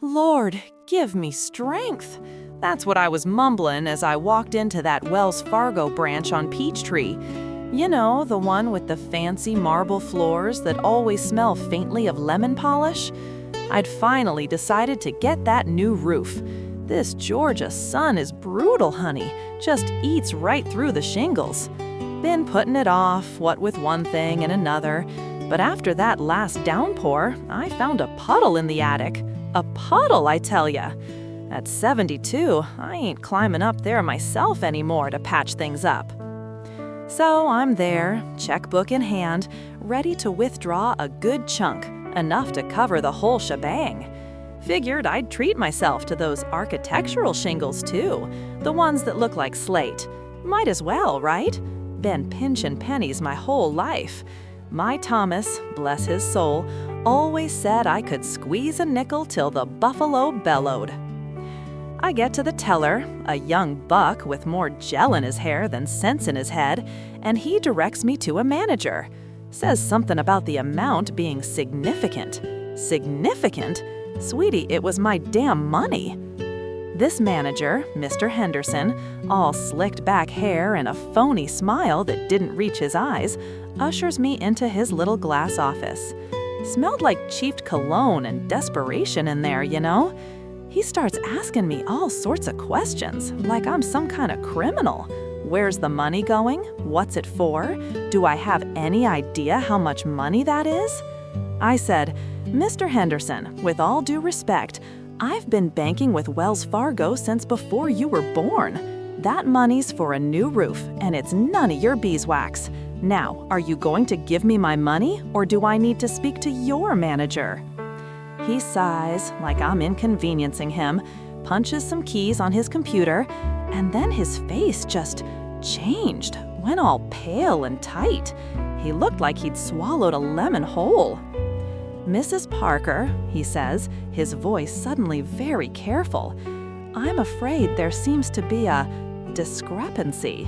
Lord, give me strength. That's what I was mumbling as I walked into that Wells Fargo branch on Peachtree. You know, the one with the fancy marble floors that always smell faintly of lemon polish? I'd finally decided to get that new roof. This Georgia sun is brutal, honey. Just eats right through the shingles. Been putting it off, what with one thing and another. But after that last downpour, I found a puddle in the attic. A puddle, I tell ya. At 72, I ain't climbing up there myself anymore to patch things up. So I'm there, checkbook in hand, ready to withdraw a good chunk, enough to cover the whole shebang. Figured I'd treat myself to those architectural shingles too, the ones that look like slate. Might as well, right? Been pinching pennies my whole life. My Thomas, bless his soul, always said I could squeeze a nickel till the buffalo bellowed. I get to the teller, a young buck with more gel in his hair than sense in his head, and he directs me to a manager. Says something about the amount being significant. Significant? Sweetie, it was my damn money. This manager, Mr. Henderson, all slicked back hair and a phony smile that didn't reach his eyes, ushers me into his little glass office. Smelled like chiefed cologne and desperation in there, you know? He starts asking me all sorts of questions, like I'm some kind of criminal. Where's the money going? What's it for? Do I have any idea how much money that is? I said, Mr. Henderson, with all due respect, I've been banking with Wells Fargo since before you were born. That money's for a new roof, and it's none of your beeswax. Now, are you going to give me my money, or do I need to speak to your manager? He sighs, like I'm inconveniencing him, punches some keys on his computer, and then his face just changed, went all pale and tight. He looked like he'd swallowed a lemon whole. Mrs. Parker, he says, his voice suddenly very careful, I'm afraid there seems to be a discrepancy.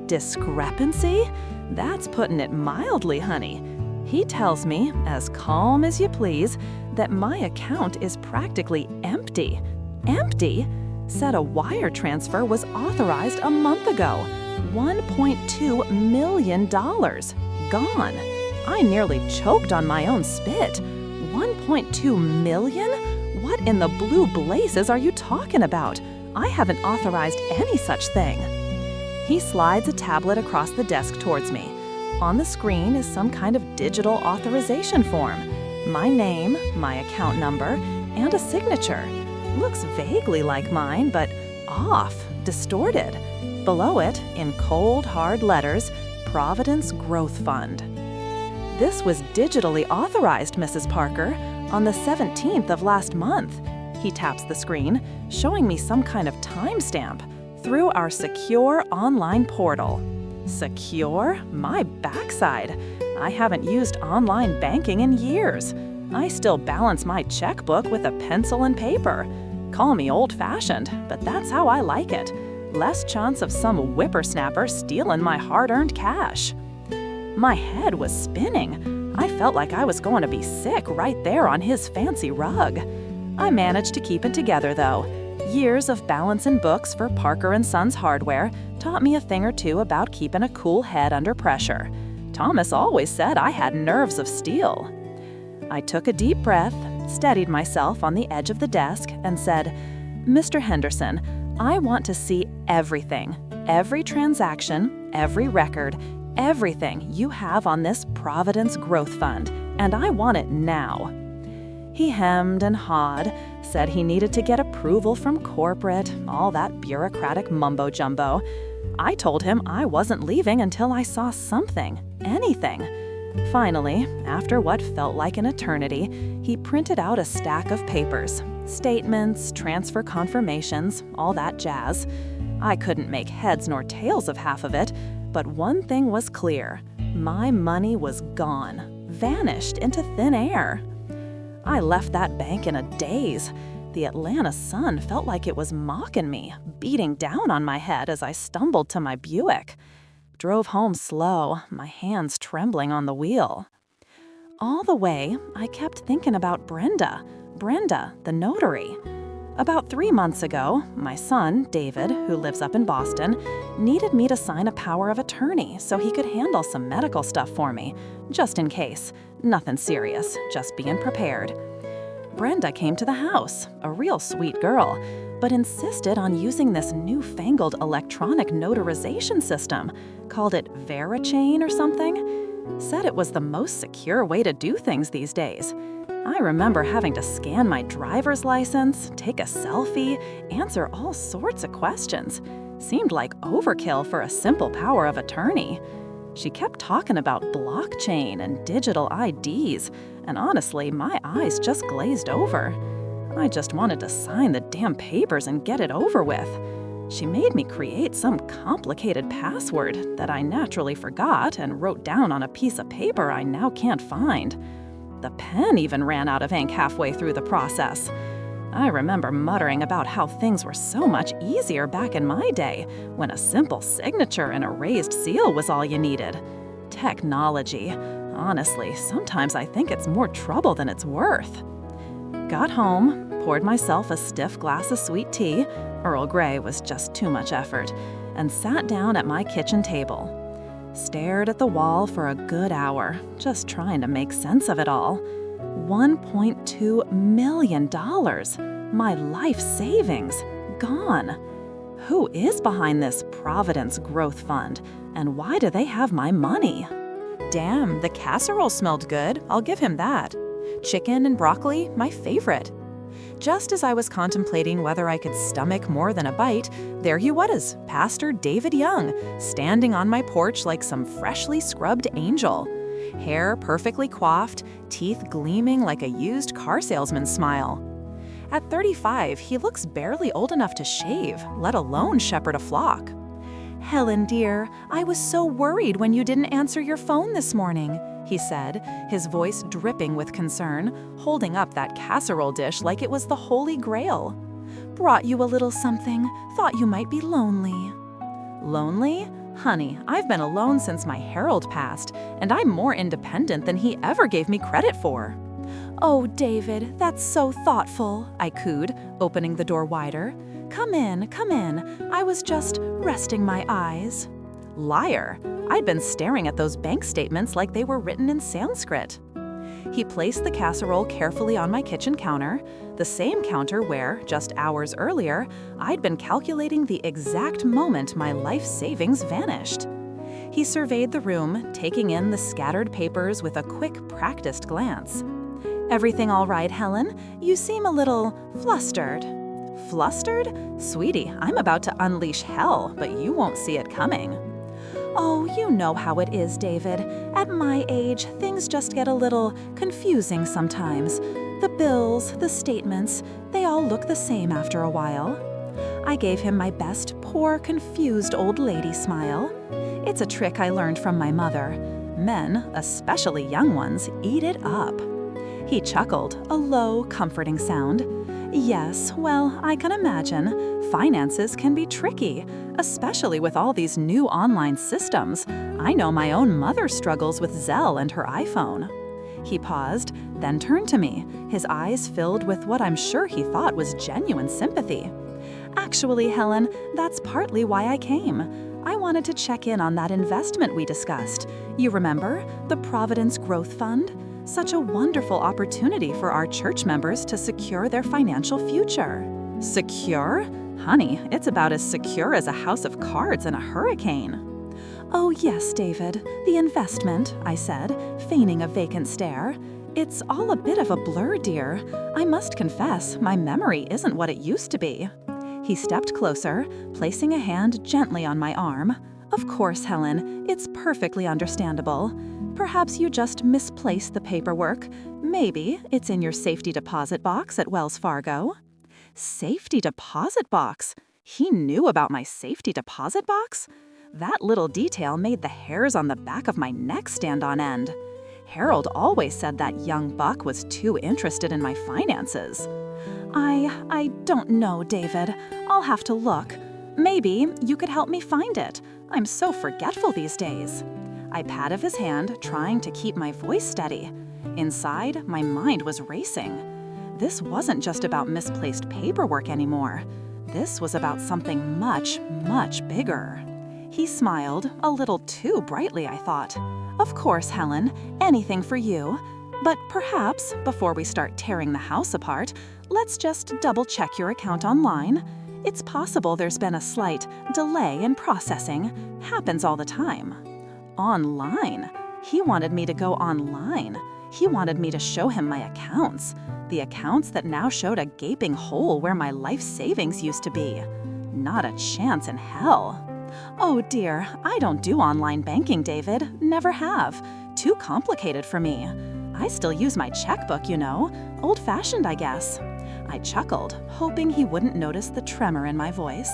Discrepancy? That's putting it mildly, honey. He tells me, as calm as you please, that my account is practically empty. Empty? Said a wire transfer was authorized a month ago. $1.2 million. Gone. I nearly choked on my own spit. 1.2 million? What in the blue blazes are you talking about? I haven't authorized any such thing. He slides a tablet across the desk towards me. On the screen is some kind of digital authorization form. My name, my account number, and a signature. Looks vaguely like mine, but off, distorted. Below it, in cold, hard letters, Providence Growth Fund. This was digitally authorized, Mrs. Parker, on the 17th of last month. He taps the screen, showing me some kind of timestamp through our secure online portal. Secure? My backside. I haven't used online banking in years. I still balance my checkbook with a pencil and paper. Call me old-fashioned, but that's how I like it. Less chance of some whippersnapper stealing my hard-earned cash. My head was spinning. I felt like I was going to be sick right there on his fancy rug. I managed to keep it together, though. Years of balancing books for Parker & Sons Hardware taught me a thing or two about keeping a cool head under pressure. Thomas always said I had nerves of steel. I took a deep breath, steadied myself on the edge of the desk, and said, Mr. Henderson, I want to see everything, every transaction, every record, everything you have on this Providence Growth Fund, and I want it now. He hemmed and hawed, said he needed to get approval from corporate, all that bureaucratic mumbo-jumbo. I told him I wasn't leaving until I saw something, anything. Finally, after what felt like an eternity, he printed out a stack of papers, statements, transfer confirmations, all that jazz. I couldn't make heads nor tails of half of it, but one thing was clear. My money was gone, vanished into thin air. I left that bank in a daze. The Atlanta sun felt like it was mocking me, beating down on my head as I stumbled to my Buick. Drove home slow, my hands trembling on the wheel. All the way, I kept thinking about Brenda. Brenda, the notary. About 3 months ago, my son, David, who lives up in Boston, needed me to sign a power of attorney so he could handle some medical stuff for me, just in case. Nothing serious, just being prepared. Brenda came to the house, a real sweet girl, but insisted on using this newfangled electronic notarization system, called it VeriChain or something. Said it was the most secure way to do things these days. I remember having to scan my driver's license, take a selfie, answer all sorts of questions. Seemed like overkill for a simple power of attorney. She kept talking about blockchain and digital IDs, and honestly, my eyes just glazed over. I just wanted to sign the damn papers and get it over with. She made me create some complicated password that I naturally forgot and wrote down on a piece of paper I now can't find. The pen even ran out of ink halfway through the process. I remember muttering about how things were so much easier back in my day, when a simple signature and a raised seal was all you needed. Technology. Honestly, sometimes I think it's more trouble than it's worth. Got home, poured myself a stiff glass of sweet tea, Earl Grey was just too much effort, and sat down at my kitchen table. Stared at the wall for a good hour, just trying to make sense of it all. $1.2 million. My life savings. Gone. Who is behind this Providence Growth Fund, and why do they have my money? Damn, the casserole smelled good, I'll give him that. Chicken and broccoli, my favorite. Just as I was contemplating whether I could stomach more than a bite, there he was, Pastor David Young, standing on my porch like some freshly scrubbed angel. Hair perfectly coiffed, teeth gleaming like a used car salesman's smile. At 35, he looks barely old enough to shave, let alone shepherd a flock. "Helen, dear, I was so worried when you didn't answer your phone this morning," he said, his voice dripping with concern, holding up that casserole dish like it was the Holy Grail. "Brought you a little something, thought you might be lonely." Lonely? Honey, I've been alone since my Harold passed, and I'm more independent than he ever gave me credit for. "Oh, David, that's so thoughtful," I cooed, opening the door wider. Come in, I was just resting my eyes." Liar! I'd been staring at those bank statements like they were written in Sanskrit. He placed the casserole carefully on my kitchen counter, the same counter where, just hours earlier, I'd been calculating the exact moment my life savings vanished. He surveyed the room, taking in the scattered papers with a quick, practiced glance. "Everything all right, Helen? You seem a little flustered." "Flustered? Sweetie, I'm about to unleash hell, but you won't see it coming." "Oh, you know how it is, David. At my age, things just get a little confusing sometimes. The bills, the statements, they all look the same after a while." I gave him my best poor, confused old lady smile. It's a trick I learned from my mother. Men, especially young ones, eat it up. He chuckled, a low, comforting sound. "Yes, well, I can imagine. Finances can be tricky, especially with all these new online systems. I know my own mother struggles with Zelle and her iPhone." He paused, then turned to me, his eyes filled with what I'm sure he thought was genuine sympathy. "Actually, Helen, that's partly why I came. I wanted to check in on that investment we discussed. You remember? The Providence Growth Fund? Such a wonderful opportunity for our church members to secure their financial future." "Secure? Honey, it's about as secure as a house of cards in a hurricane." "Oh yes, David, the investment," I said, feigning a vacant stare. "It's all a bit of a blur, dear. I must confess, my memory isn't what it used to be." He stepped closer, placing a hand gently on my arm. "Of course, Helen, it's perfectly understandable. Perhaps you just misplaced the paperwork. Maybe it's in your safety deposit box at Wells Fargo." Safety deposit box? He knew about my safety deposit box? That little detail made the hairs on the back of my neck stand on end. Harold always said that young buck was too interested in my finances. I don't know, David. I'll have to look. Maybe you could help me find it. I'm so forgetful these days." I patted his hand, trying to keep my voice steady. Inside, my mind was racing. This wasn't just about misplaced paperwork anymore. This was about something much, much bigger. He smiled, a little too brightly, I thought. Of course, Helen, anything for you. But perhaps, before we start tearing the house apart, let's just double-check your account online. It's possible there's been a slight delay in processing. Happens all the time. Online? He wanted me to go online. He wanted me to show him my accounts. The accounts that now showed a gaping hole where my life savings used to be. Not a chance in hell. Oh dear, I don't do online banking, David. Never have. Too complicated for me. I still use my checkbook, you know. Old-fashioned, I guess. I chuckled, hoping he wouldn't notice the tremor in my voice.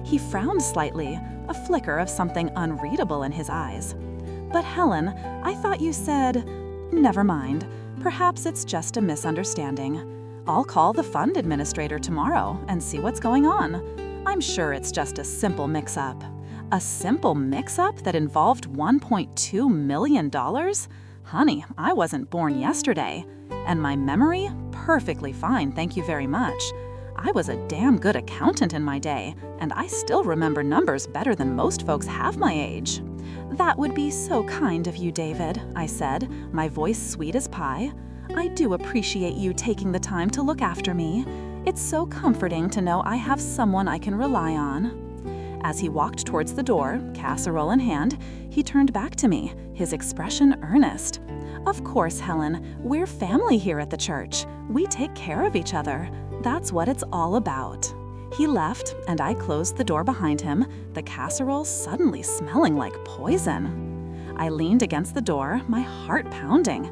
He frowned slightly, a flicker of something unreadable in his eyes. But Helen, I thought you said… Never mind. Perhaps it's just a misunderstanding. I'll call the fund administrator tomorrow and see what's going on. I'm sure it's just a simple mix-up. A simple mix-up that involved $1.2 million? Honey, I wasn't born yesterday. And my memory? Perfectly fine, thank you very much. I was a damn good accountant in my day, and I still remember numbers better than most folks have my age. That would be so kind of you, David, I said, my voice sweet as pie. I do appreciate you taking the time to look after me. It's so comforting to know I have someone I can rely on. As he walked towards the door, casserole in hand, he turned back to me, his expression earnest. Of course, Helen, we're family here at the church. We take care of each other. That's what it's all about. He left, and I closed the door behind him, the casserole suddenly smelling like poison. I leaned against the door, my heart pounding.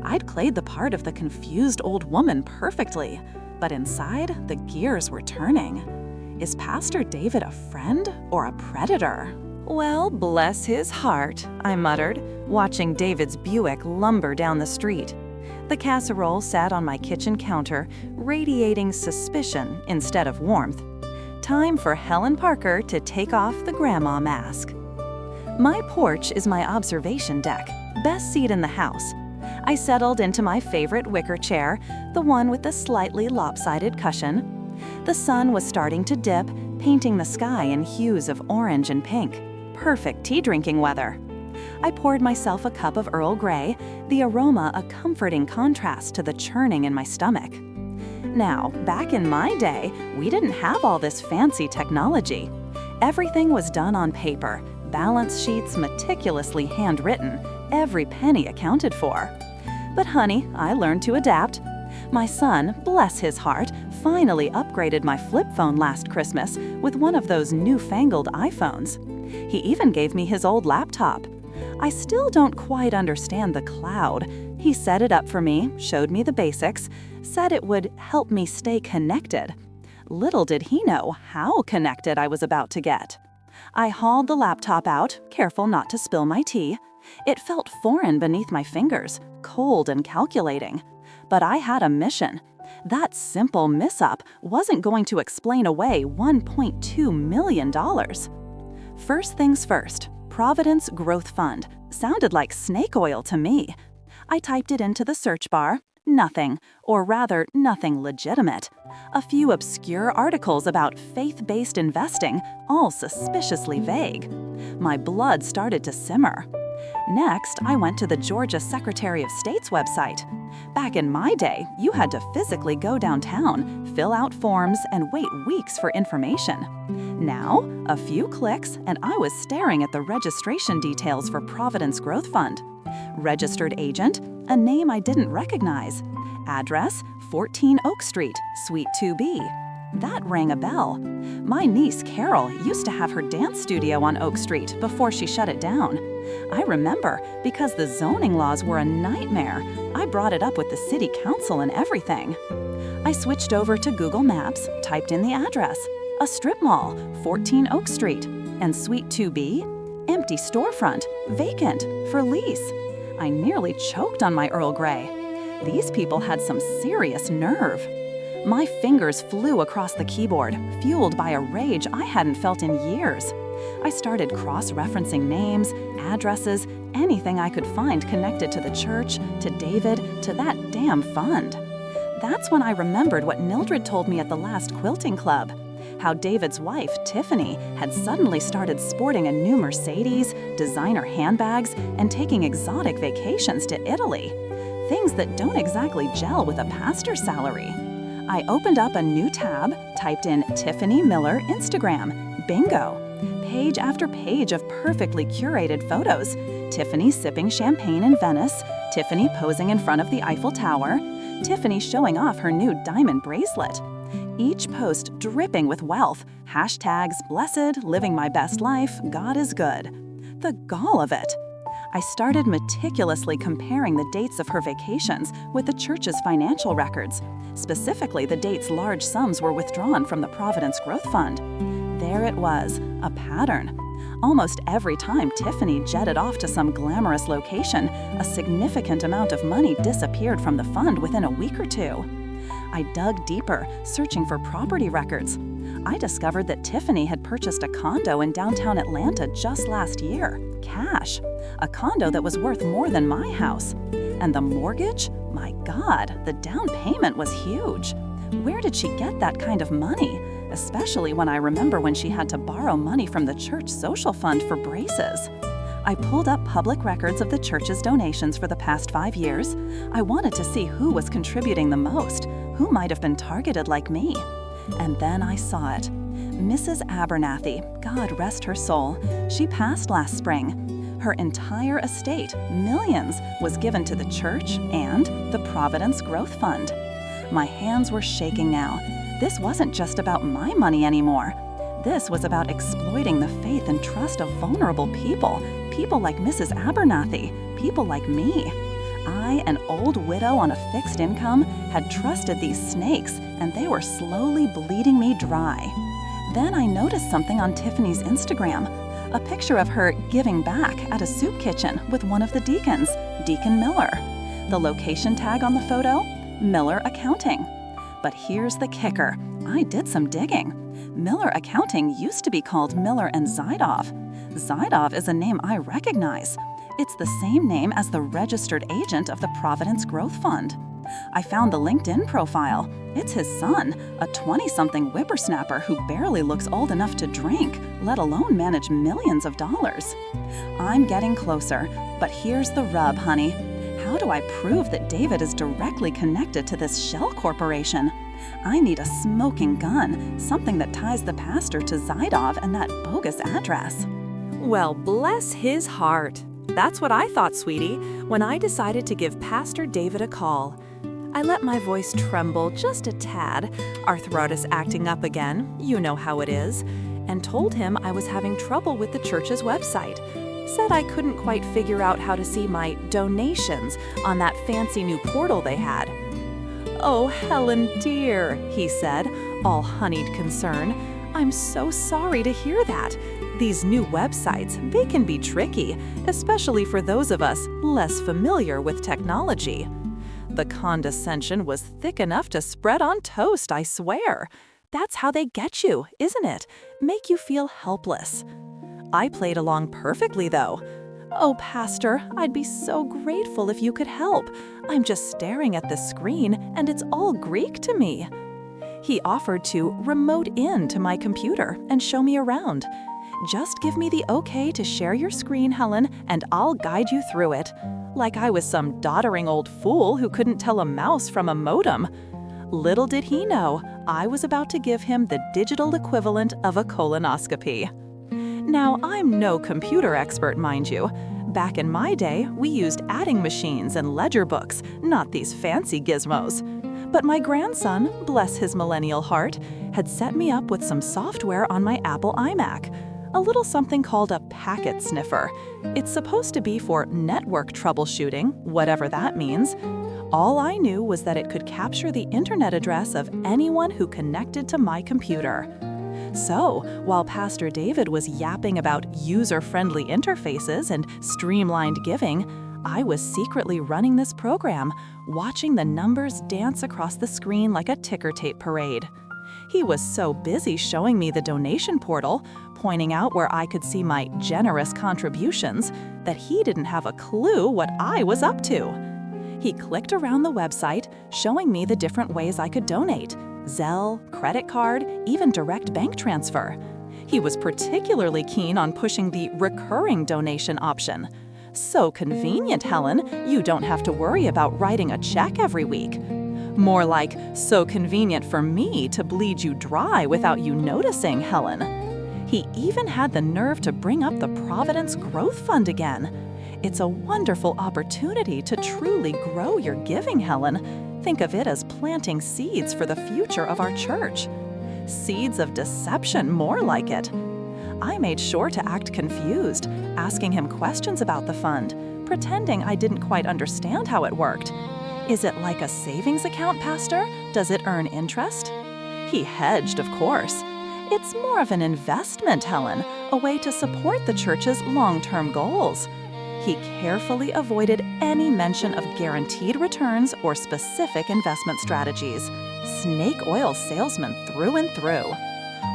I'd played the part of the confused old woman perfectly, but inside, the gears were turning. Is Pastor David a friend or a predator? Well, bless his heart, I muttered, watching David's Buick lumber down the street. The casserole sat on my kitchen counter, radiating suspicion instead of warmth. Time for Helen Parker to take off the grandma mask. My porch is my observation deck, best seat in the house. I settled into my favorite wicker chair, the one with the slightly lopsided cushion. The sun was starting to dip, painting the sky in hues of orange and pink. Perfect tea-drinking weather. I poured myself a cup of Earl Grey, the aroma a comforting contrast to the churning in my stomach. Now, back in my day, we didn't have all this fancy technology. Everything was done on paper, balance sheets meticulously handwritten, every penny accounted for. But honey, I learned to adapt. My son, bless his heart, finally upgraded my flip phone last Christmas with one of those newfangled iPhones. He even gave me his old laptop. I still don't quite understand the cloud. He set it up for me, showed me the basics, said it would help me stay connected. Little did he know how connected I was about to get. I hauled the laptop out, careful not to spill my tea. It felt foreign beneath my fingers, cold and calculating. But I had a mission. That simple miss-up wasn't going to explain away $1.2 million. First things first, Providence Growth Fund. Sounded like snake oil to me. I typed it into the search bar. Nothing, or rather, nothing legitimate. A few obscure articles about faith-based investing, all suspiciously vague. My blood started to simmer. Next, I went to the Georgia Secretary of State's website. Back in my day, you had to physically go downtown, fill out forms, and wait weeks for information. Now, a few clicks, and I was staring at the registration details for Providence Growth Fund. Registered agent, a name I didn't recognize. Address, 14 Oak Street, Suite 2B. That rang a bell. My niece Carol used to have her dance studio on Oak Street before she shut it down. I remember, because the zoning laws were a nightmare. I brought it up with the city council and everything. I switched over to Google Maps, typed in the address. A strip mall, 14 Oak Street. And Suite 2B? Empty storefront, vacant, for lease. I nearly choked on my Earl Grey. These people had some serious nerve. My fingers flew across the keyboard, fueled by a rage I hadn't felt in years. I started cross-referencing names, addresses, anything I could find connected to the church, to David, to that damn fund. That's when I remembered what Mildred told me at the last quilting club. How David's wife, Tiffany, had suddenly started sporting a new Mercedes, designer handbags, and taking exotic vacations to Italy. Things that don't exactly gel with a pastor's salary. I opened up a new tab, typed in Tiffany Miller Instagram. Bingo! Page after page of perfectly curated photos. Tiffany sipping champagne in Venice, Tiffany posing in front of the Eiffel Tower, Tiffany showing off her new diamond bracelet. Each post dripping with wealth, hashtags blessed, living my best life, God is good. The gall of it. I started meticulously comparing the dates of her vacations with the church's financial records, specifically the dates large sums were withdrawn from the Providence Growth Fund. There it was, a pattern. Almost every time Tiffany jetted off to some glamorous location, a significant amount of money disappeared from the fund within a week or two. I dug deeper, searching for property records. I discovered that Tiffany had purchased a condo in downtown Atlanta just last year, cash. A condo that was worth more than my house. And the mortgage? My God, the down payment was huge. Where did she get that kind of money? Especially when I remember when she had to borrow money from the church social fund for braces. I pulled up public records of the church's donations for the past 5 years. I wanted to see who was contributing the most, who might have been targeted like me. And then I saw it. Mrs. Abernathy, God rest her soul, she passed last spring. Her entire estate, millions, was given to the church and the Providence Growth Fund. My hands were shaking now. This wasn't just about my money anymore. This was about exploiting the faith and trust of vulnerable people, people like Mrs. Abernathy, people like me. I, an old widow on a fixed income, had trusted these snakes, and they were slowly bleeding me dry. Then I noticed something on Tiffany's Instagram, a picture of her giving back at a soup kitchen with one of the deacons, Deacon Miller. The location tag on the photo? Miller Accounting. But here's the kicker. I did some digging. Miller Accounting used to be called Miller and Zydov. Zydov is a name I recognize. It's the same name as the registered agent of the Providence Growth Fund. I found the LinkedIn profile. It's his son, a 20-something whippersnapper who barely looks old enough to drink, let alone manage millions of dollars. I'm getting closer, but here's the rub, honey. How do I prove that David is directly connected to this shell corporation? I need a smoking gun, something that ties the pastor to Zydov and that bogus address. Well, bless his heart. That's what I thought, sweetie, when I decided to give Pastor David a call. I let my voice tremble just a tad, arthritis acting up again, you know how it is, and told him I was having trouble with the church's website. Said I couldn't quite figure out how to see my donations on that fancy new portal they had. "Oh, Helen, dear," he said, all honeyed concern. "I'm so sorry to hear that. These new websites, they can be tricky, especially for those of us less familiar with technology." The condescension was thick enough to spread on toast, I swear. That's how they get you, isn't it? Make you feel helpless. I played along perfectly, though. "Oh, Pastor, I'd be so grateful if you could help. I'm just staring at the screen, and it's all Greek to me." He offered to remote in to my computer and show me around. "Just give me the okay to share your screen, Helen, and I'll guide you through it." Like I was some doddering old fool who couldn't tell a mouse from a modem. Little did he know, I was about to give him the digital equivalent of a colonoscopy. Now, I'm no computer expert, mind you. Back in my day, we used adding machines and ledger books, not these fancy gizmos. But my grandson, bless his millennial heart, had set me up with some software on my Apple iMac, a little something called a packet sniffer. It's supposed to be for network troubleshooting, whatever that means. All I knew was that it could capture the internet address of anyone who connected to my computer. So, while Pastor David was yapping about user-friendly interfaces and streamlined giving, I was secretly running this program, watching the numbers dance across the screen like a ticker tape parade. He was so busy showing me the donation portal, pointing out where I could see my generous contributions, that he didn't have a clue what I was up to. He clicked around the website, showing me the different ways I could donate: Zelle, credit card, even direct bank transfer. He was particularly keen on pushing the recurring donation option. So convenient, Helen, you don't have to worry about writing a check every week. More like, so convenient for me to bleed you dry without you noticing, Helen. He even had the nerve to bring up the Providence Growth Fund again. It's a wonderful opportunity to truly grow your giving, Helen. Think of it as planting seeds for the future of our church. Seeds of deception, more like it. I made sure to act confused, asking him questions about the fund, pretending I didn't quite understand how it worked. Is it like a savings account, Pastor? Does it earn interest? He hedged, of course. It's more of an investment, Helen, a way to support the church's long-term goals. He carefully avoided any mention of guaranteed returns or specific investment strategies. Snake oil salesman through and through.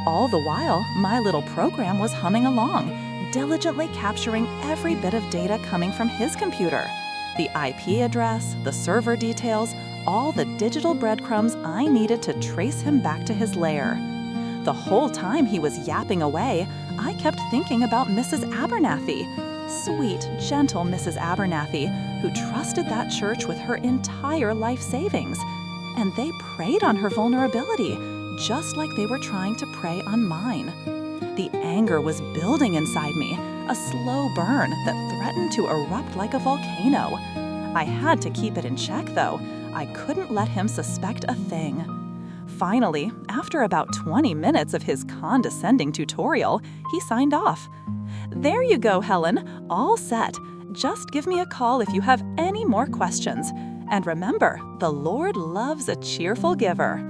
All the while, my little program was humming along, diligently capturing every bit of data coming from his computer. The IP address, the server details, all the digital breadcrumbs I needed to trace him back to his lair. The whole time he was yapping away, I kept thinking about Mrs. Abernathy. Sweet, gentle Mrs. Abernathy, who trusted that church with her entire life savings. And they preyed on her vulnerability, just like they were trying to prey on mine. The anger was building inside me, a slow burn that threatened to erupt like a volcano. I had to keep it in check, though. I couldn't let him suspect a thing. Finally, after about 20 minutes of his condescending tutorial, he signed off. There you go, Helen, all set. Just give me a call if you have any more questions. And remember, the Lord loves a cheerful giver.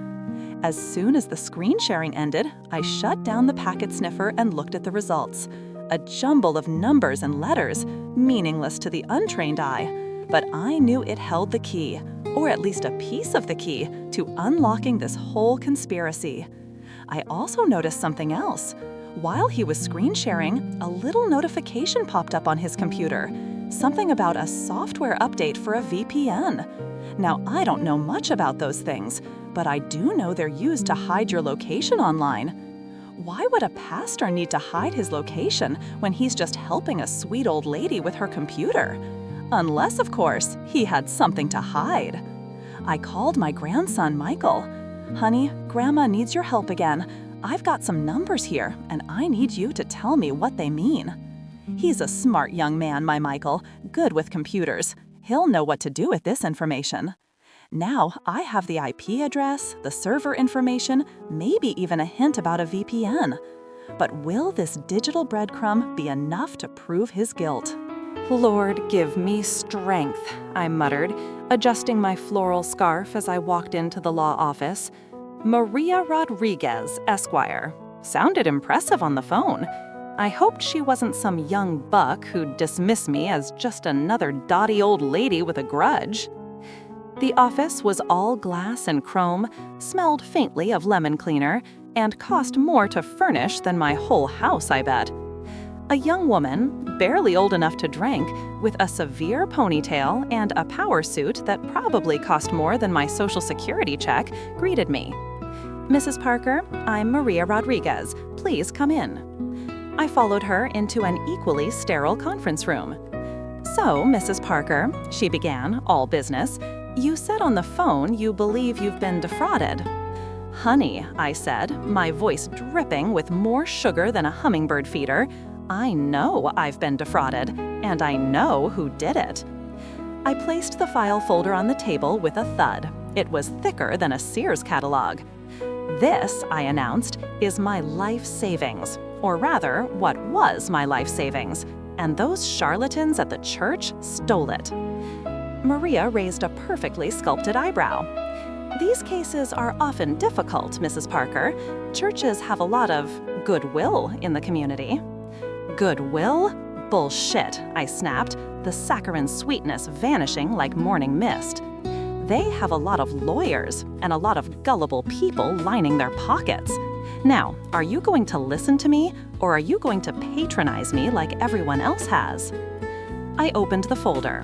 As soon as the screen sharing ended, I shut down the packet sniffer and looked at the results. A jumble of numbers and letters, meaningless to the untrained eye. But I knew it held the key, or at least a piece of the key, to unlocking this whole conspiracy. I also noticed something else. While he was screen sharing, a little notification popped up on his computer. Something about a software update for a VPN. Now, I don't know much about those things, but I do know they're used to hide your location online. Why would a pastor need to hide his location when he's just helping a sweet old lady with her computer? Unless, of course, he had something to hide. I called my grandson, Michael. Honey, Grandma needs your help again. I've got some numbers here, and I need you to tell me what they mean. He's a smart young man, my Michael, good with computers. He'll know what to do with this information. Now I have the IP address, the server information, maybe even a hint about a VPN. But will this digital breadcrumb be enough to prove his guilt? Lord, give me strength, I muttered, adjusting my floral scarf as I walked into the law office. Maria Rodriguez, Esquire. Sounded impressive on the phone. I hoped she wasn't some young buck who'd dismiss me as just another dotty old lady with a grudge. The office was all glass and chrome, smelled faintly of lemon cleaner, and cost more to furnish than my whole house, I bet. A young woman, barely old enough to drink, with a severe ponytail and a power suit that probably cost more than my Social Security check, greeted me. Mrs. Parker, I'm Maria Rodriguez. Please come in. I followed her into an equally sterile conference room. So, Mrs. Parker, she began, all business, you said on the phone you believe you've been defrauded. Honey, I said, my voice dripping with more sugar than a hummingbird feeder, I know I've been defrauded, and I know who did it. I placed the file folder on the table with a thud. It was thicker than a Sears catalog. This, I announced, is my life savings, or rather, what was my life savings, and those charlatans at the church stole it. Maria raised a perfectly sculpted eyebrow. These cases are often difficult, Mrs. Parker. Churches have a lot of goodwill in the community. Goodwill? Bullshit, I snapped, the saccharine sweetness vanishing like morning mist. They have a lot of lawyers and a lot of gullible people lining their pockets. Now, are you going to listen to me, or are you going to patronize me like everyone else has? I opened the folder.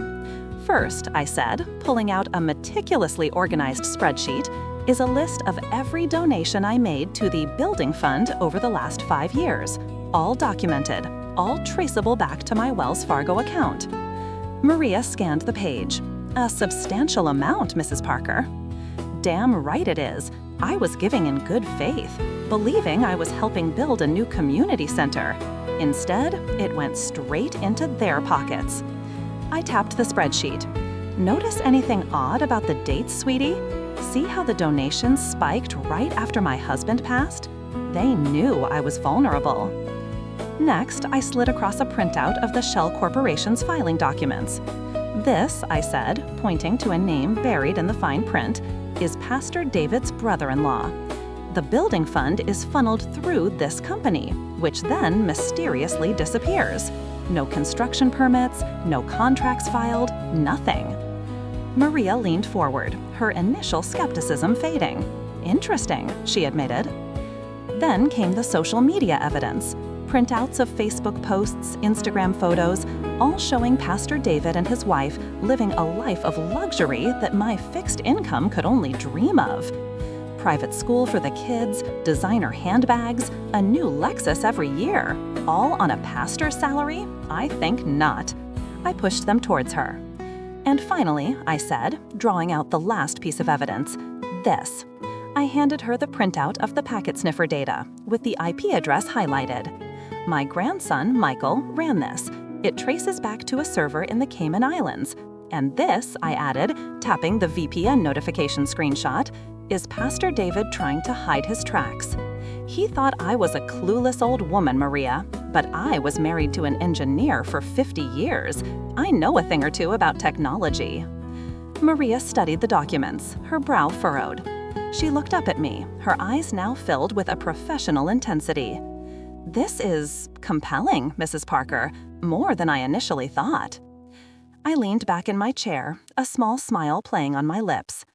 First, I said, pulling out a meticulously organized spreadsheet, is a list of every donation I made to the building fund over the last 5 years, all documented, all traceable back to my Wells Fargo account. Maria scanned the page. A substantial amount, Mrs. Parker. Damn right it is. I was giving in good faith, believing I was helping build a new community center. Instead, it went straight into their pockets. I tapped the spreadsheet. Notice anything odd about the dates, sweetie? See how the donations spiked right after my husband passed? They knew I was vulnerable. Next, I slid across a printout of the Shell Corporation's filing documents. This, I said, pointing to a name buried in the fine print, is Pastor David's brother-in-law. The building fund is funneled through this company, which then mysteriously disappears. No construction permits, no contracts filed, nothing. Maria leaned forward, her initial skepticism fading. Interesting, she admitted. Then came the social media evidence. Printouts of Facebook posts, Instagram photos, all showing Pastor David and his wife living a life of luxury that my fixed income could only dream of. Private school for the kids, designer handbags, a new Lexus every year, all on a pastor's salary? I think not. I pushed them towards her. And finally, I said, drawing out the last piece of evidence, this. I handed her the printout of the packet sniffer data, with the IP address highlighted. My grandson, Michael, ran this. It traces back to a server in the Cayman Islands. And this, I added, tapping the VPN notification screenshot, is Pastor David trying to hide his tracks. He thought I was a clueless old woman, Maria, but I was married to an engineer for 50 years. I know a thing or two about technology. Maria studied the documents, her brow furrowed. She looked up at me, her eyes now filled with a professional intensity. This is compelling, Mrs. Parker, more than I initially thought. I leaned back in my chair, a small smile playing on my lips.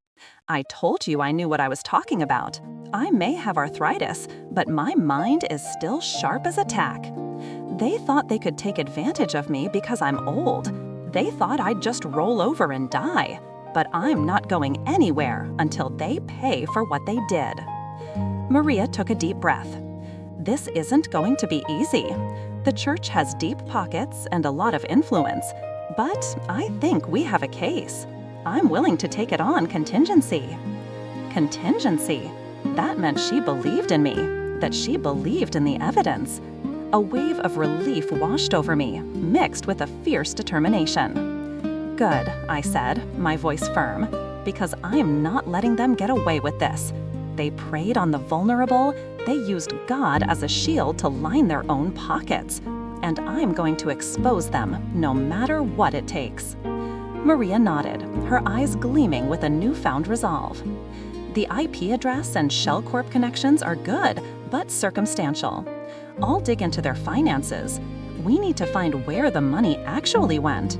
I told you I knew what I was talking about. I may have arthritis, but my mind is still sharp as a tack. They thought they could take advantage of me because I'm old. They thought I'd just roll over and die. But I'm not going anywhere until they pay for what they did. Maria took a deep breath. This isn't going to be easy. The church has deep pockets and a lot of influence, but I think we have a case. I'm willing to take it on contingency. Contingency? That meant she believed in me, that she believed in the evidence. A wave of relief washed over me, mixed with a fierce determination. Good, I said, my voice firm, because I'm not letting them get away with this. They preyed on the vulnerable, they used God as a shield to line their own pockets, and I'm going to expose them no matter what it takes. Maria nodded, her eyes gleaming with a newfound resolve. The IP address and Shell Corp connections are good, but circumstantial. I'll dig into their finances. We need to find where the money actually went.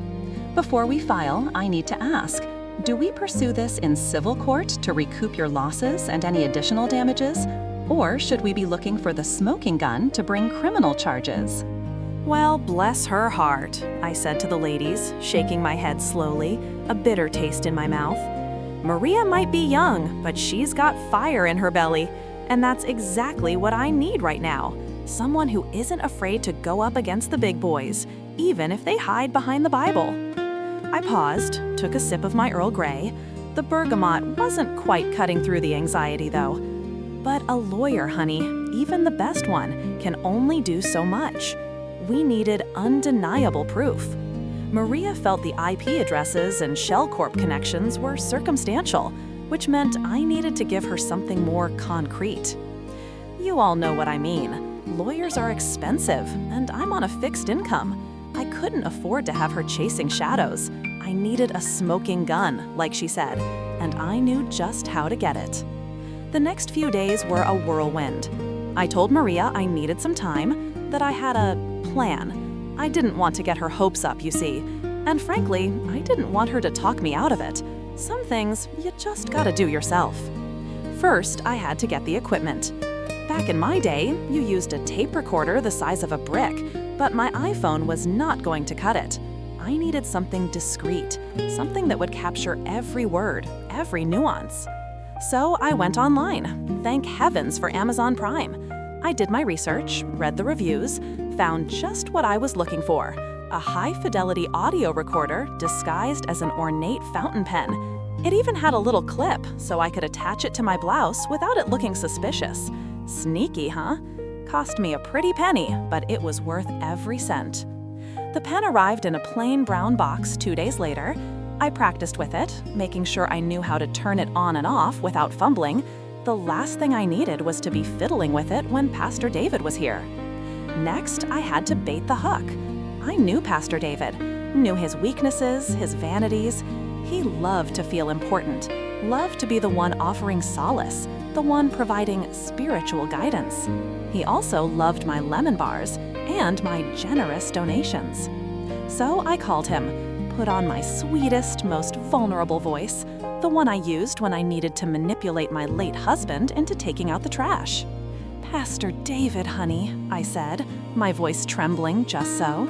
Before we file, I need to ask, do we pursue this in civil court to recoup your losses and any additional damages? Or should we be looking for the smoking gun to bring criminal charges? Well, bless her heart, I said to the ladies, shaking my head slowly, a bitter taste in my mouth. Maria might be young, but she's got fire in her belly, and that's exactly what I need right now. Someone who isn't afraid to go up against the big boys, even if they hide behind the Bible. I paused, took a sip of my Earl Grey. The bergamot wasn't quite cutting through the anxiety, though. But a lawyer, honey, even the best one, can only do so much. We needed undeniable proof. Maria felt the IP addresses and Shell Corp connections were circumstantial, which meant I needed to give her something more concrete. You all know what I mean. Lawyers are expensive, and I'm on a fixed income. I couldn't afford to have her chasing shadows. I needed a smoking gun, like she said, and I knew just how to get it. The next few days were a whirlwind. I told Maria I needed some time, that I had a plan. I didn't want to get her hopes up, you see. And frankly, I didn't want her to talk me out of it. Some things you just gotta do yourself. First, I had to get the equipment. Back in my day, you used a tape recorder the size of a brick, but my iPhone was not going to cut it. I needed something discreet, something that would capture every word, every nuance. So I went online. Thank heavens for Amazon Prime. I did my research, read the reviews, found just what I was looking for: a high-fidelity audio recorder disguised as an ornate fountain pen. It even had a little clip, so I could attach it to my blouse without it looking suspicious. Sneaky, huh? Cost me a pretty penny, but it was worth every cent. The pen arrived in a plain brown box 2 days later. I practiced with it, making sure I knew how to turn it on and off without fumbling. The last thing I needed was to be fiddling with it when Pastor David was here. Next, I had to bait the hook. I knew Pastor David, knew his weaknesses, his vanities. He loved to feel important, loved to be the one offering solace, the one providing spiritual guidance. He also loved my lemon bars and my generous donations. So I called him, put on my sweetest, most vulnerable voice, the one I used when I needed to manipulate my late husband into taking out the trash. "Pastor David, honey," I said, my voice trembling just so.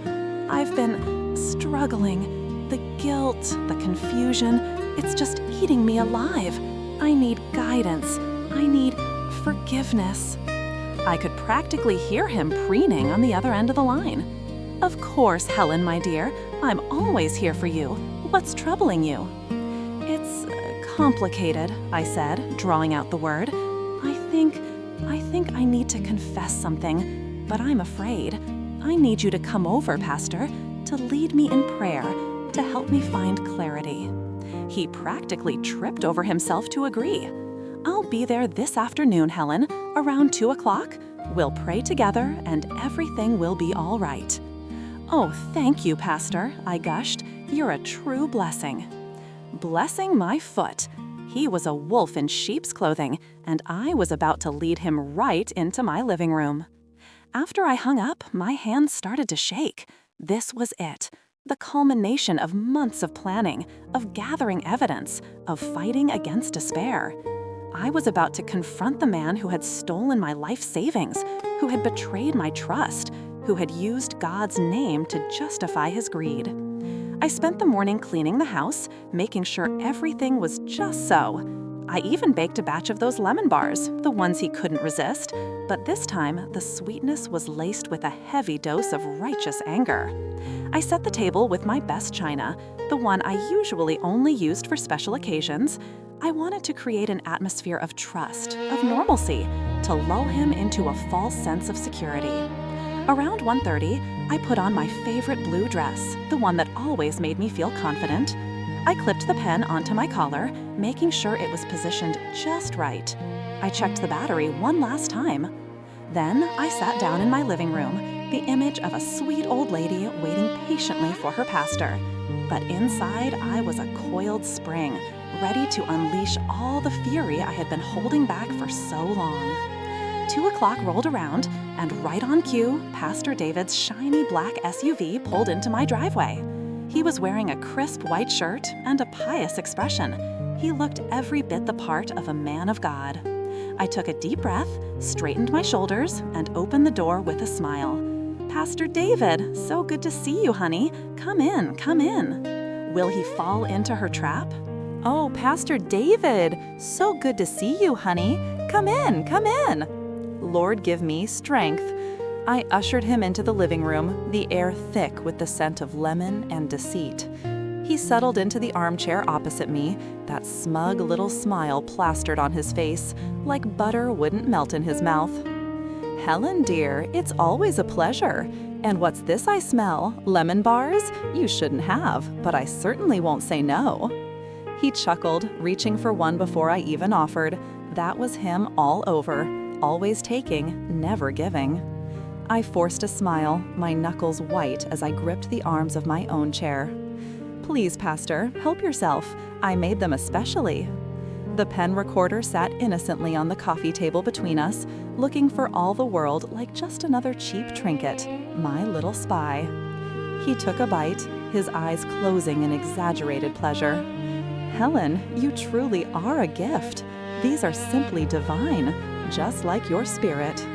"I've been struggling. The guilt, the confusion, it's just eating me alive. I need guidance. I need forgiveness." I could practically hear him preening on the other end of the line. "Of course, Helen, my dear. I'm always here for you. What's troubling you?" "It's complicated," I said, drawing out the word. I think I need to confess something, but I'm afraid. I need you to come over, Pastor, to lead me in prayer, to help me find clarity." He practically tripped over himself to agree. "I'll be there this afternoon, Helen, around 2 o'clock. We'll pray together and everything will be all right." "Oh, thank you, Pastor," I gushed. "You're a true blessing." Blessing my foot. He was a wolf in sheep's clothing, and I was about to lead him right into my living room. After I hung up, my hands started to shake. This was it. The culmination of months of planning, of gathering evidence, of fighting against despair. I was about to confront the man who had stolen my life savings, who had betrayed my trust, who had used God's name to justify his greed. I spent the morning cleaning the house, making sure everything was just so. I even baked a batch of those lemon bars, the ones he couldn't resist, but this time the sweetness was laced with a heavy dose of righteous anger. I set the table with my best china, the one I usually only used for special occasions. I wanted to create an atmosphere of trust, of normalcy, to lull him into a false sense of security. Around 1:30, I put on my favorite blue dress, the one that always made me feel confident. I clipped the pen onto my collar, making sure it was positioned just right. I checked the battery one last time. Then I sat down in my living room, the image of a sweet old lady waiting patiently for her pastor. But inside, I was a coiled spring, ready to unleash all the fury I had been holding back for so long. 2 o'clock rolled around, and right on cue, Pastor David's shiny black SUV pulled into my driveway. He was wearing a crisp white shirt and a pious expression. He looked every bit the part of a man of God. I took a deep breath, straightened my shoulders, and opened the door with a smile. "Pastor David, so good to see you, honey. Come in, come in." Will he fall into her trap? "Oh, Pastor David, so good to see you, honey. Come in, come in." Lord, give me strength. I ushered him into the living room, the air thick with the scent of lemon and deceit. He settled into the armchair opposite me, that smug little smile plastered on his face, like butter wouldn't melt in his mouth. "Helen, dear, it's always a pleasure. And what's this I smell? Lemon bars? You shouldn't have, but I certainly won't say no." He chuckled, reaching for one before I even offered. That was him all over. Always taking, never giving. I forced a smile, my knuckles white as I gripped the arms of my own chair. "Please, Pastor, help yourself. I made them especially." The pen recorder sat innocently on the coffee table between us, looking for all the world like just another cheap trinket, my little spy. He took a bite, his eyes closing in exaggerated pleasure. "Helen, you truly are a gift. These are simply divine. Just like your spirit."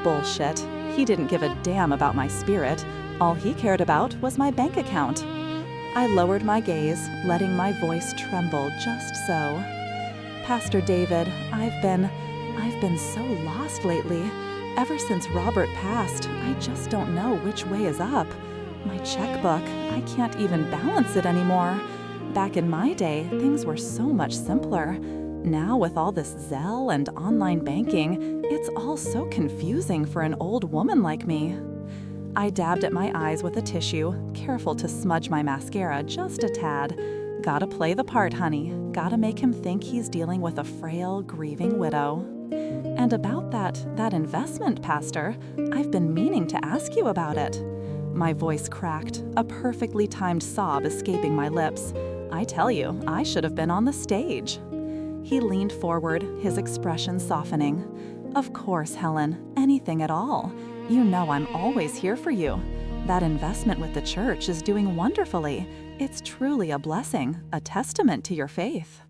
Bullshit. He didn't give a damn about my spirit. All he cared about was my bank account. I lowered my gaze, letting my voice tremble just so. Pastor David, I've been so lost lately. Ever since Robert passed, I just don't know which way is up. My checkbook, I can't even balance it anymore. Back in my day, things were so much simpler. Now with all this Zelle and online banking, it's all so confusing for an old woman like me. I dabbed at my eyes with a tissue, careful to smudge my mascara just a tad. Gotta play the part, honey. Gotta make him think he's dealing with a frail, grieving widow. And about that investment, Pastor, I've been meaning to ask you about it. My voice cracked, a perfectly timed sob escaping my lips. I tell you, I should have been on the stage. He leaned forward, his expression softening. Of course, Helen, anything at all. You know I'm always here for you. That investment with the church is doing wonderfully. It's truly a blessing, a testament to your faith.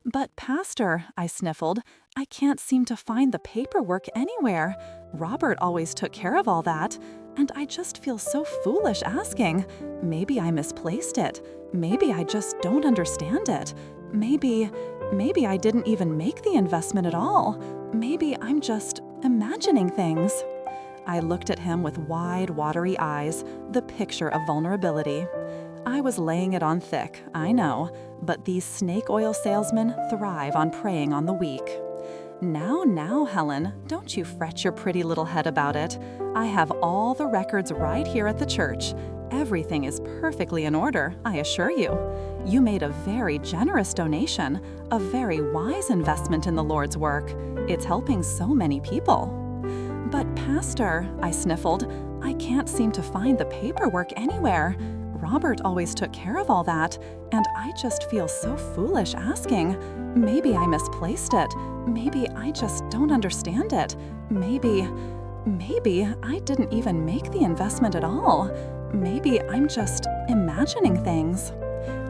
But Pastor, I sniffled, I can't seem to find the paperwork anywhere. Robert always took care of all that, and I just feel so foolish asking. Maybe I misplaced it. Maybe I just don't understand it. Maybe I didn't even make the investment at all. Maybe I'm just imagining things. I looked at him with wide, watery eyes, the picture of vulnerability. I was laying it on thick, I know, but these snake oil salesmen thrive on preying on the weak. Now, Helen, don't you fret your pretty little head about it. I have all the records right here at the church. Everything is perfectly in order, I assure you. You made a very generous donation, a very wise investment in the Lord's work. It's helping so many people. But Pastor, I sniffled, I can't seem to find the paperwork anywhere. Robert always took care of all that, and I just feel so foolish asking. Maybe I misplaced it. Maybe I just don't understand it. Maybe I didn't even make the investment at all. Maybe I'm just imagining things.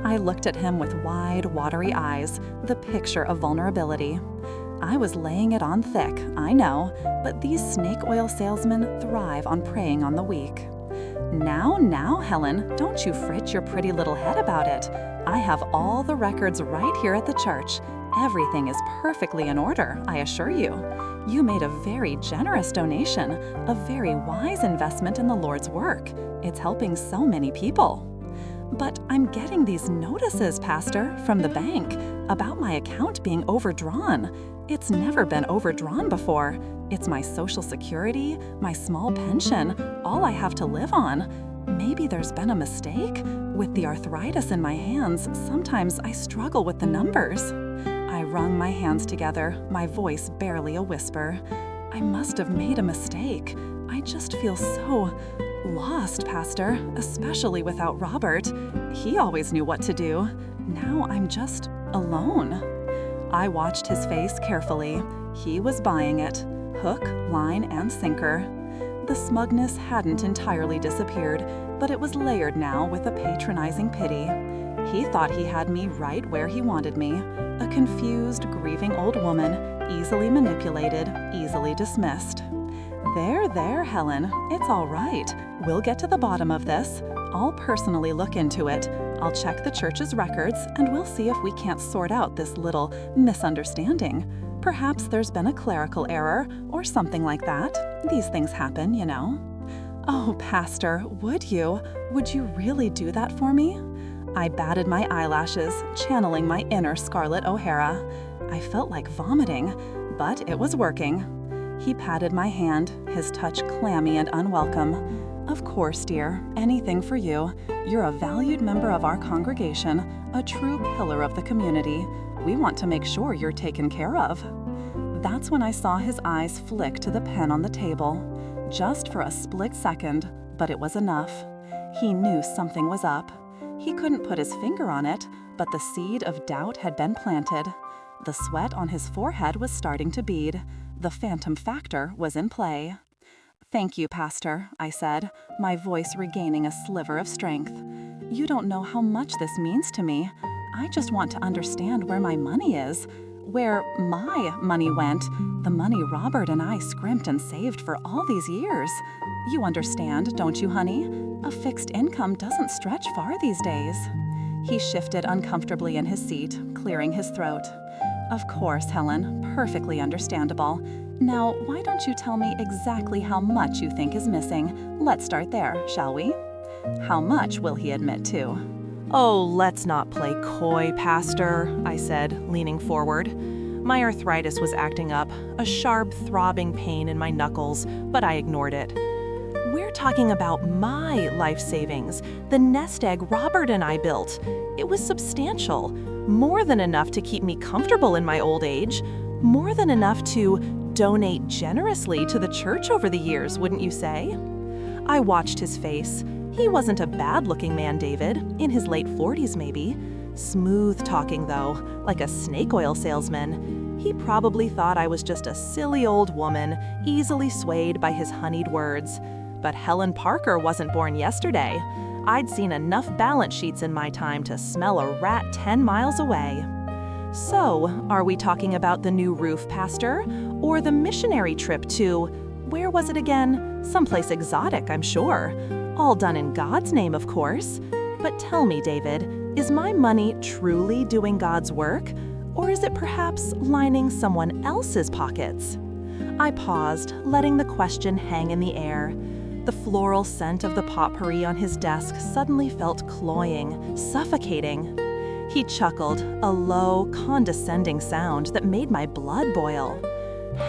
I looked at him with wide, watery eyes, the picture of vulnerability. I was laying it on thick, I know, but these snake oil salesmen thrive on preying on the weak. Now, Helen, don't you fret your pretty little head about it. I have all the records right here at the church. Everything is perfectly in order, I assure you. You made a very generous donation, a very wise investment in the Lord's work. It's helping so many people. But I'm getting these notices, Pastor, from the bank about my account being overdrawn. It's never been overdrawn before. It's my Social Security, my small pension, all I have to live on. Maybe there's been a mistake? With the arthritis in my hands, sometimes I struggle with the numbers. I wrung my hands together, my voice barely a whisper. I must have made a mistake. I just feel so lost, Pastor, especially without Robert. He always knew what to do. Now I'm just alone. I watched his face carefully. He was buying it, hook, line, and sinker. The smugness hadn't entirely disappeared, but it was layered now with a patronizing pity. He thought he had me right where he wanted me, a confused, grieving old woman, easily manipulated, easily dismissed. There, Helen, it's all right. We'll get to the bottom of this. I'll personally look into it. I'll check the church's records, and we'll see if we can't sort out this little misunderstanding. Perhaps there's been a clerical error or something like that. These things happen, you know. Oh, Pastor, would you really do that for me? I batted my eyelashes, channeling my inner Scarlett O'Hara. I felt like vomiting, but it was working. He patted my hand, his touch clammy and unwelcome. Of course, dear, anything for you. You're a valued member of our congregation, a true pillar of the community. We want to make sure you're taken care of. That's when I saw his eyes flick to the pen on the table. Just for a split second, but it was enough. He knew something was up. He couldn't put his finger on it, but the seed of doubt had been planted. The sweat on his forehead was starting to bead. The phantom factor was in play. Thank you, Pastor, I said, my voice regaining a sliver of strength. You don't know how much this means to me. I just want to understand where my money is. where my money went, the money Robert and I scrimped and saved for all these years. You understand, don't you, honey? A fixed income doesn't stretch far these days. He shifted uncomfortably in his seat, clearing his throat. Of course, Helen, perfectly understandable. Now, why don't you tell me exactly how much you think is missing? Let's start there, shall we? How much will he admit to? Oh, let's not play coy, Pastor, I said, leaning forward. My arthritis was acting up, a sharp, throbbing pain in my knuckles, but I ignored it. We're talking about my life savings, the nest egg Robert and I built. It was substantial, more than enough to keep me comfortable in my old age, more than enough to donate generously to the church over the years, wouldn't you say? I watched his face. He wasn't a bad-looking man, David, in his late 40s maybe. Smooth-talking, though, like a snake oil salesman. He probably thought I was just a silly old woman, easily swayed by his honeyed words. But Helen Parker wasn't born yesterday. I'd seen enough balance sheets in my time to smell a rat 10 miles away. So, are we talking about the new roof, Pastor? Or the missionary trip to, where was it again? Someplace exotic, I'm sure. All done in God's name, of course. But tell me, David, is my money truly doing God's work? Or is it perhaps lining someone else's pockets? I paused, letting the question hang in the air. The floral scent of the potpourri on his desk suddenly felt cloying, suffocating. He chuckled, a low, condescending sound that made my blood boil.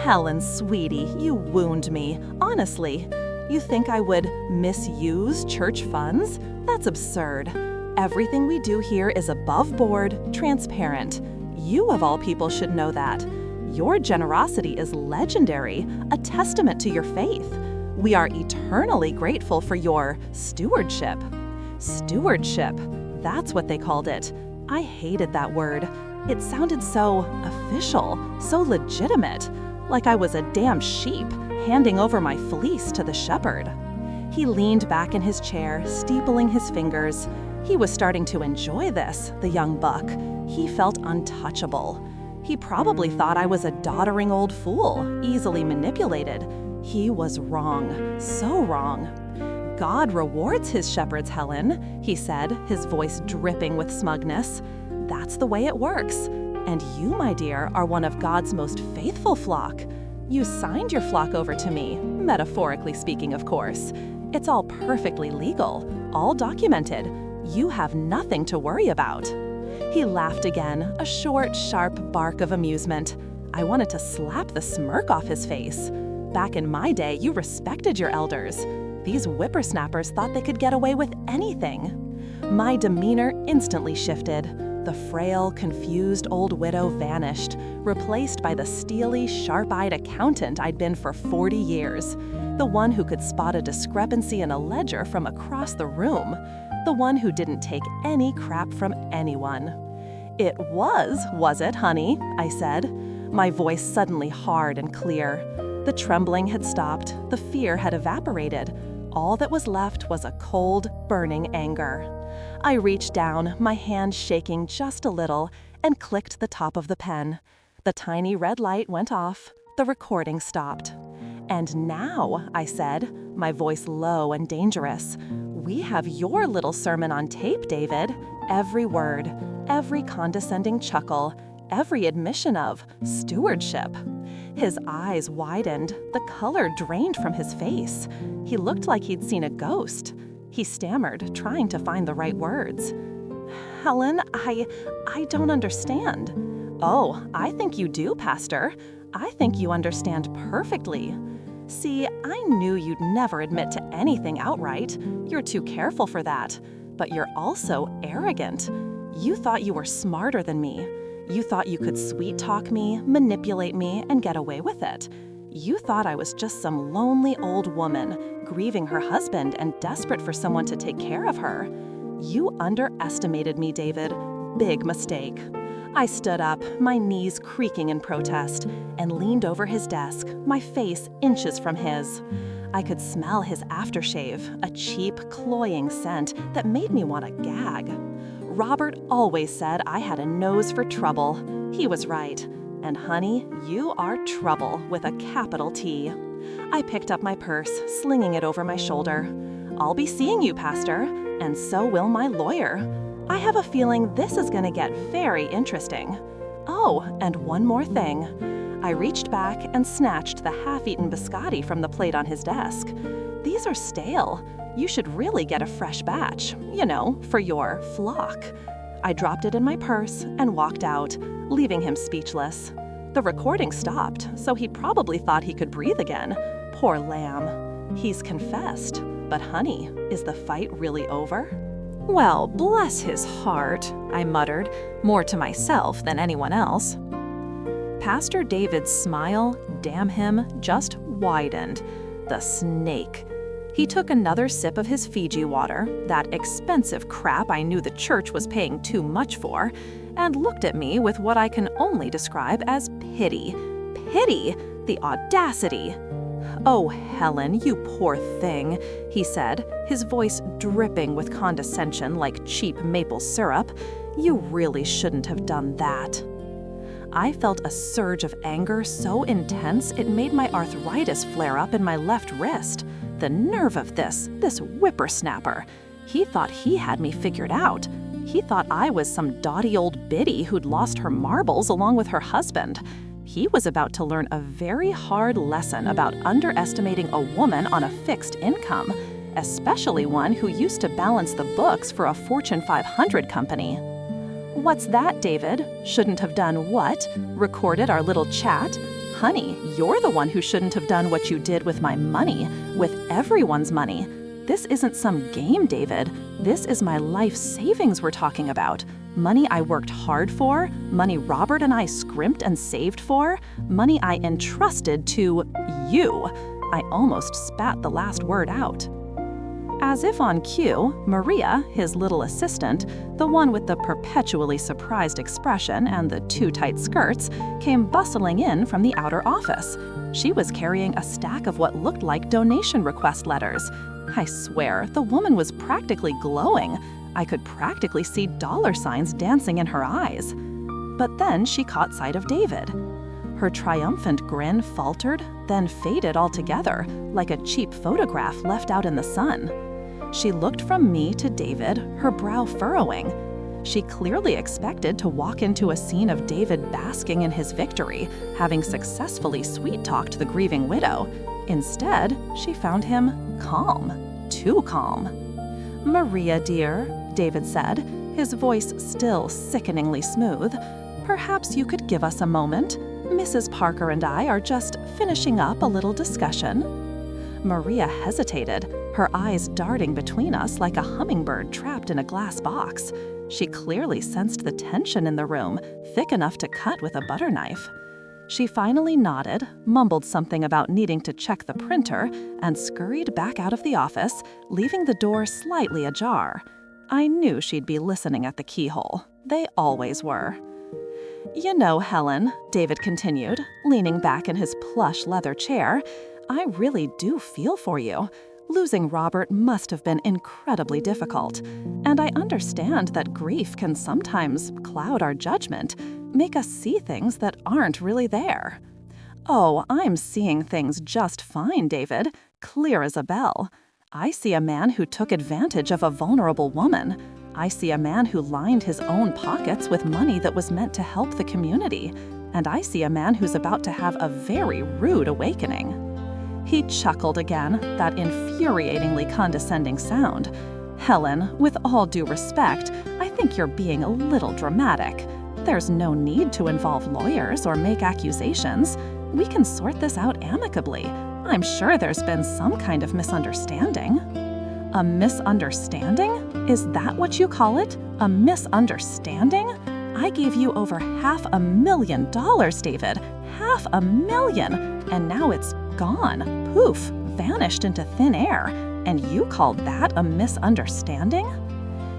Helen, sweetie, you wound me, honestly. You think I would misuse church funds? That's absurd. Everything we do here is above board, transparent. You, of all people, should know that. Your generosity is legendary, a testament to your faith. We are eternally grateful for your stewardship. Stewardship, that's what they called it. I hated that word. It sounded so official, so legitimate, like I was a damn sheep handing over my fleece to the shepherd. He leaned back in his chair, steepling his fingers. He was starting to enjoy this, the young buck. He felt untouchable. He probably thought I was a doddering old fool, easily manipulated. He was wrong, so wrong. God rewards his shepherds, Helen, he said, his voice dripping with smugness. That's the way it works. And you, my dear, are one of God's most faithful flock. You signed your flock over to me, metaphorically speaking, of course. It's all perfectly legal, all documented. You have nothing to worry about. He laughed again, a short, sharp bark of amusement. I wanted to slap the smirk off his face. Back in my day, you respected your elders. These whippersnappers thought they could get away with anything. My demeanor instantly shifted. The frail, confused old widow vanished, replaced by the steely, sharp-eyed accountant I'd been for 40 years. The one who could spot a discrepancy in a ledger from across the room. The one who didn't take any crap from anyone. It was it, honey? I said, my voice suddenly hard and clear. The trembling had stopped, the fear had evaporated. All that was left was a cold, burning anger. I reached down, my hand shaking just a little, and clicked the top of the pen. The tiny red light went off. The recording stopped. And now, I said, my voice low and dangerous, we have your little sermon on tape, David. Every word, every condescending chuckle, every admission of stewardship. His eyes widened, the color drained from his face. He looked like he'd seen a ghost. He stammered, trying to find the right words. Helen, I don't understand. Oh, I think you do, Pastor. I think you understand perfectly. See, I knew you'd never admit to anything outright. You're too careful for that. But you're also arrogant. You thought you were smarter than me. You thought you could sweet-talk me, manipulate me, and get away with it. You thought I was just some lonely old woman, grieving her husband and desperate for someone to take care of her. You underestimated me, David. Big mistake. I stood up, my knees creaking in protest, and leaned over his desk, my face inches from his. I could smell his aftershave, a cheap, cloying scent that made me want to gag. Robert always said I had a nose for trouble. He was right. And honey, you are trouble with a capital T. I picked up my purse, slinging it over my shoulder. I'll be seeing you, Pastor, and so will my lawyer. I have a feeling this is going to get very interesting. Oh, and one more thing. I reached back and snatched the half-eaten biscotti from the plate on his desk. These are stale. You should really get a fresh batch, for your flock. I dropped it in my purse and walked out, leaving him speechless. The recording stopped, so he probably thought he could breathe again. Poor lamb. He's confessed. But honey, is the fight really over? Well, bless his heart, I muttered, more to myself than anyone else. Pastor David's smile, damn him, just widened. The snake. He took another sip of his Fiji water, that expensive crap I knew the church was paying too much for, and looked at me with what I can only describe as pity. Pity! The audacity! "Oh, Helen, you poor thing," he said, his voice dripping with condescension like cheap maple syrup. "You really shouldn't have done that." I felt a surge of anger so intense it made my arthritis flare up in my left wrist. The nerve of this whippersnapper. He thought he had me figured out. He thought I was some dotty old biddy who'd lost her marbles along with her husband. He was about to learn a very hard lesson about underestimating a woman on a fixed income, especially one who used to balance the books for a Fortune 500 company. "What's that, David? Shouldn't have done what? Recorded our little chat? Honey, you're the one who shouldn't have done what you did with my money, with everyone's money. This isn't some game, David. This is my life savings we're talking about. Money I worked hard for, money Robert and I scrimped and saved for, money I entrusted to you." I almost spat the last word out. As if on cue, Maria, his little assistant, the one with the perpetually surprised expression and the too tight skirts, came bustling in from the outer office. She was carrying a stack of what looked like donation request letters. I swear, the woman was practically glowing. I could practically see dollar signs dancing in her eyes. But then she caught sight of David. Her triumphant grin faltered, then faded altogether, like a cheap photograph left out in the sun. She looked from me to David, her brow furrowing. She clearly expected to walk into a scene of David basking in his victory, having successfully sweet-talked the grieving widow. Instead, she found him calm, too calm. "Maria, dear," David said, his voice still sickeningly smooth, "perhaps you could give us a moment. Mrs. Parker and I are just finishing up a little discussion." Maria hesitated, her eyes darting between us like a hummingbird trapped in a glass box. She clearly sensed the tension in the room, thick enough to cut with a butter knife. She finally nodded, mumbled something about needing to check the printer, and scurried back out of the office, leaving the door slightly ajar. I knew she'd be listening at the keyhole. They always were. "You know, Helen," David continued, leaning back in his plush leather chair, "I really do feel for you. Losing Robert must have been incredibly difficult. And I understand that grief can sometimes cloud our judgment, make us see things that aren't really there." "Oh, I'm seeing things just fine, David, clear as a bell. I see a man who took advantage of a vulnerable woman. I see a man who lined his own pockets with money that was meant to help the community. And I see a man who's about to have a very rude awakening." He chuckled again, that infuriatingly condescending sound. "Helen, with all due respect, I think you're being a little dramatic. There's no need to involve lawyers or make accusations. We can sort this out amicably. I'm sure there's been some kind of misunderstanding." "A misunderstanding? Is that what you call it? A misunderstanding? I gave you over $500,000, David. $500,000! And now it's gone. Poof, vanished into thin air. And you called that a misunderstanding?"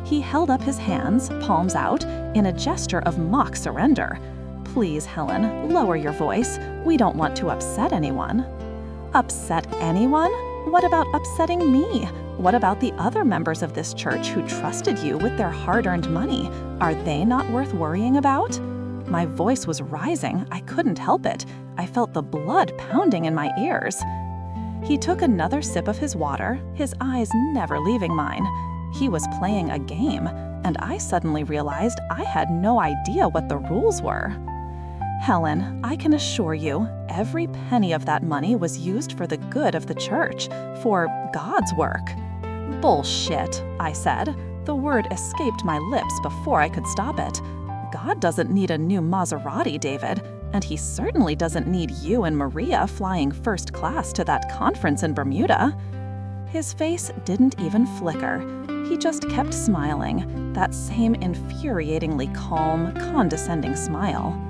He held up his hands, palms out, in a gesture of mock surrender. "Please, Helen, lower your voice. We don't want to upset anyone." "Upset anyone? What about upsetting me? What about the other members of this church who trusted you with their hard-earned money? Are they not worth worrying about?" My voice was rising. I couldn't help it. I felt the blood pounding in my ears. He took another sip of his water, his eyes never leaving mine. He was playing a game, and I suddenly realized I had no idea what the rules were. Helen, I can assure you, every penny of that money was used for the good of the church, for God's work. Bullshit, I said. The word escaped my lips before I could stop it. God doesn't need a new Maserati, David, and he certainly doesn't need you and Maria flying first class to that conference in Bermuda. His face didn't even flicker. He just kept smiling, that same infuriatingly calm, condescending smile.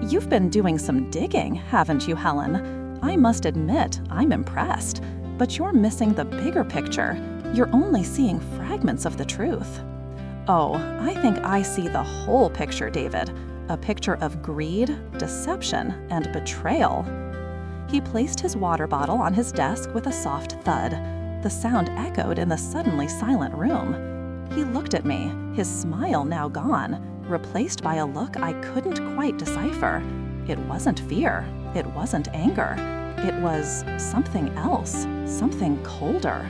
You've been doing some digging, haven't you, Helen? I must admit, I'm impressed. But you're missing the bigger picture. You're only seeing fragments of the truth. Oh, I think I see the whole picture, David. A picture of greed, deception, and betrayal. He placed his water bottle on his desk with a soft thud. The sound echoed in the suddenly silent room. He looked at me, his smile now gone, replaced by a look I couldn't quite decipher. It wasn't fear. It wasn't anger. It was something else, something colder.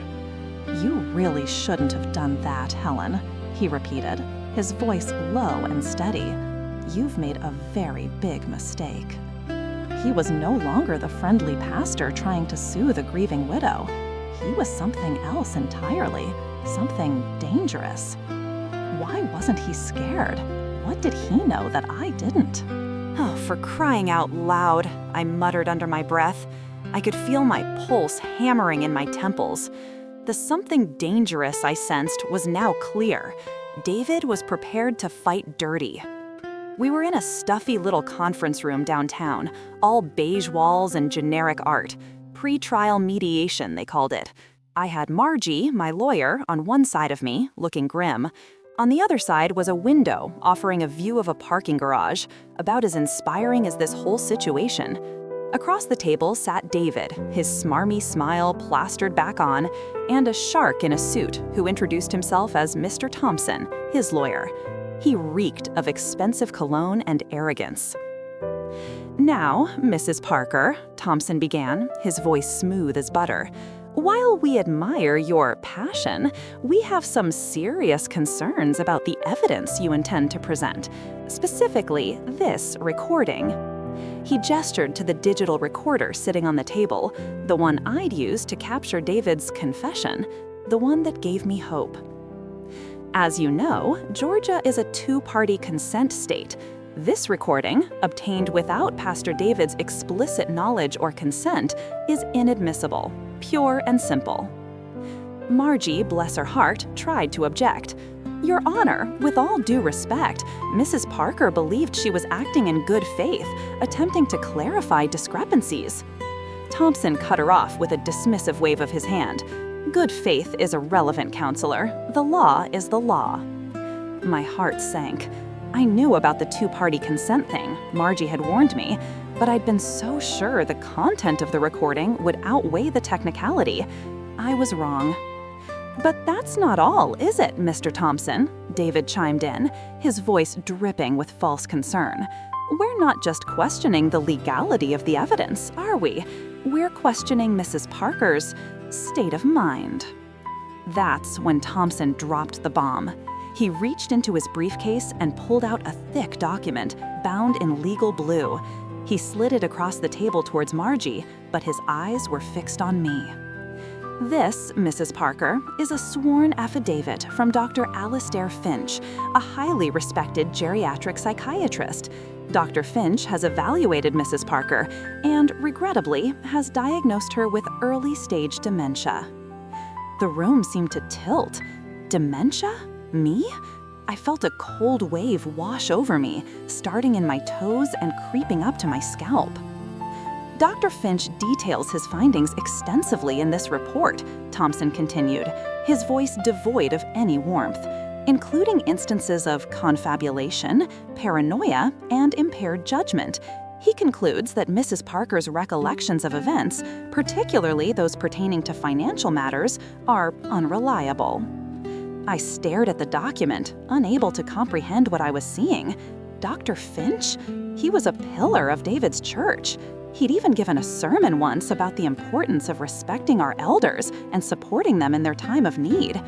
You really shouldn't have done that, Helen, he repeated, his voice low and steady. You've made a very big mistake. He was no longer the friendly pastor trying to soothe a grieving widow. He was something else entirely, something dangerous. Why wasn't he scared? What did he know that I didn't? Oh, for crying out loud, I muttered under my breath. I could feel my pulse hammering in my temples. The something dangerous I sensed was now clear. David was prepared to fight dirty. We were in a stuffy little conference room downtown, all beige walls and generic art. Pre-trial mediation, they called it. I had Margie, my lawyer, on one side of me, looking grim. On the other side was a window offering a view of a parking garage, about as inspiring as this whole situation. Across the table sat David, his smarmy smile plastered back on, and a shark in a suit who introduced himself as Mr. Thompson, his lawyer. He reeked of expensive cologne and arrogance. "Now, Mrs. Parker," Thompson began, his voice smooth as butter, "while we admire your passion, we have some serious concerns about the evidence you intend to present, specifically this recording." He gestured to the digital recorder sitting on the table, the one I'd used to capture David's confession, the one that gave me hope. As you know, Georgia is a two-party consent state. This recording, obtained without Pastor David's explicit knowledge or consent, is inadmissible, pure and simple. Margie, bless her heart, tried to object. "Your Honor, with all due respect, Mrs. Parker believed she was acting in good faith, attempting to clarify discrepancies." Thompson cut her off with a dismissive wave of his hand. "Good faith is irrelevant, counselor. The law is the law." My heart sank. I knew about the two-party consent thing. Margie had warned me, but I'd been so sure the content of the recording would outweigh the technicality. I was wrong. "But that's not all, is it, Mr. Thompson?" David chimed in, his voice dripping with false concern. "We're not just questioning the legality of the evidence, are we? We're questioning Mrs. Parker's state of mind." That's when Thompson dropped the bomb. He reached into his briefcase and pulled out a thick document, bound in legal blue. He slid it across the table towards Margie, but his eyes were fixed on me. "This, Mrs. Parker, is a sworn affidavit from Dr. Alistair Finch, a highly respected geriatric psychiatrist. Dr. Finch has evaluated Mrs. Parker and, regrettably, has diagnosed her with early-stage dementia." The room seemed to tilt. Dementia? Me? I felt a cold wave wash over me, starting in my toes and creeping up to my scalp. "Dr. Finch details his findings extensively in this report," Thompson continued, his voice devoid of any warmth, "including instances of confabulation, paranoia, and impaired judgment. He concludes that Mrs. Parker's recollections of events, particularly those pertaining to financial matters, are unreliable." I stared at the document, unable to comprehend what I was seeing. Dr. Finch? He was a pillar of David's church. He'd even given a sermon once about the importance of respecting our elders and supporting them in their time of need.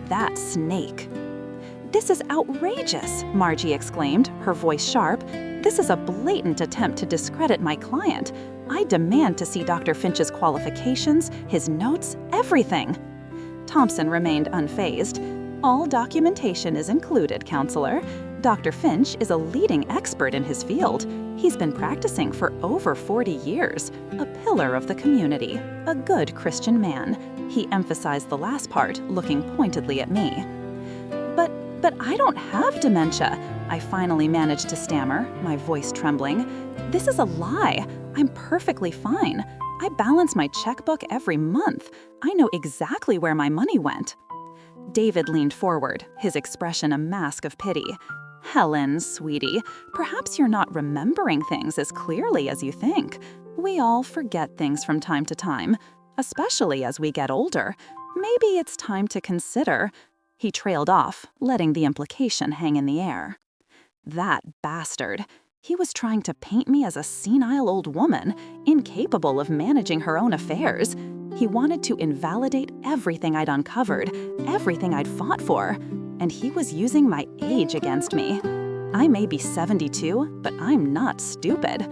That snake. "This is outrageous," Margie exclaimed, her voice sharp. "This is a blatant attempt to discredit my client. I demand to see Dr. Finch's qualifications, his notes, everything." Thompson remained unfazed. "All documentation is included, counselor. Dr. Finch is a leading expert in his field. He's been practicing for over 40 years, a pillar of the community, a good Christian man." He emphasized the last part, looking pointedly at me. But I don't have dementia," I finally managed to stammer, my voice trembling. "This is a lie. I'm perfectly fine. I balance my checkbook every month. I know exactly where my money went." David leaned forward, his expression a mask of pity. "Helen, sweetie, perhaps you're not remembering things as clearly as you think. We all forget things from time to time, especially as we get older. Maybe it's time to consider." He trailed off, letting the implication hang in the air. That bastard. He was trying to paint me as a senile old woman, incapable of managing her own affairs. He wanted to invalidate everything I'd uncovered, everything I'd fought for, and he was using my age against me. I may be 72, but I'm not stupid.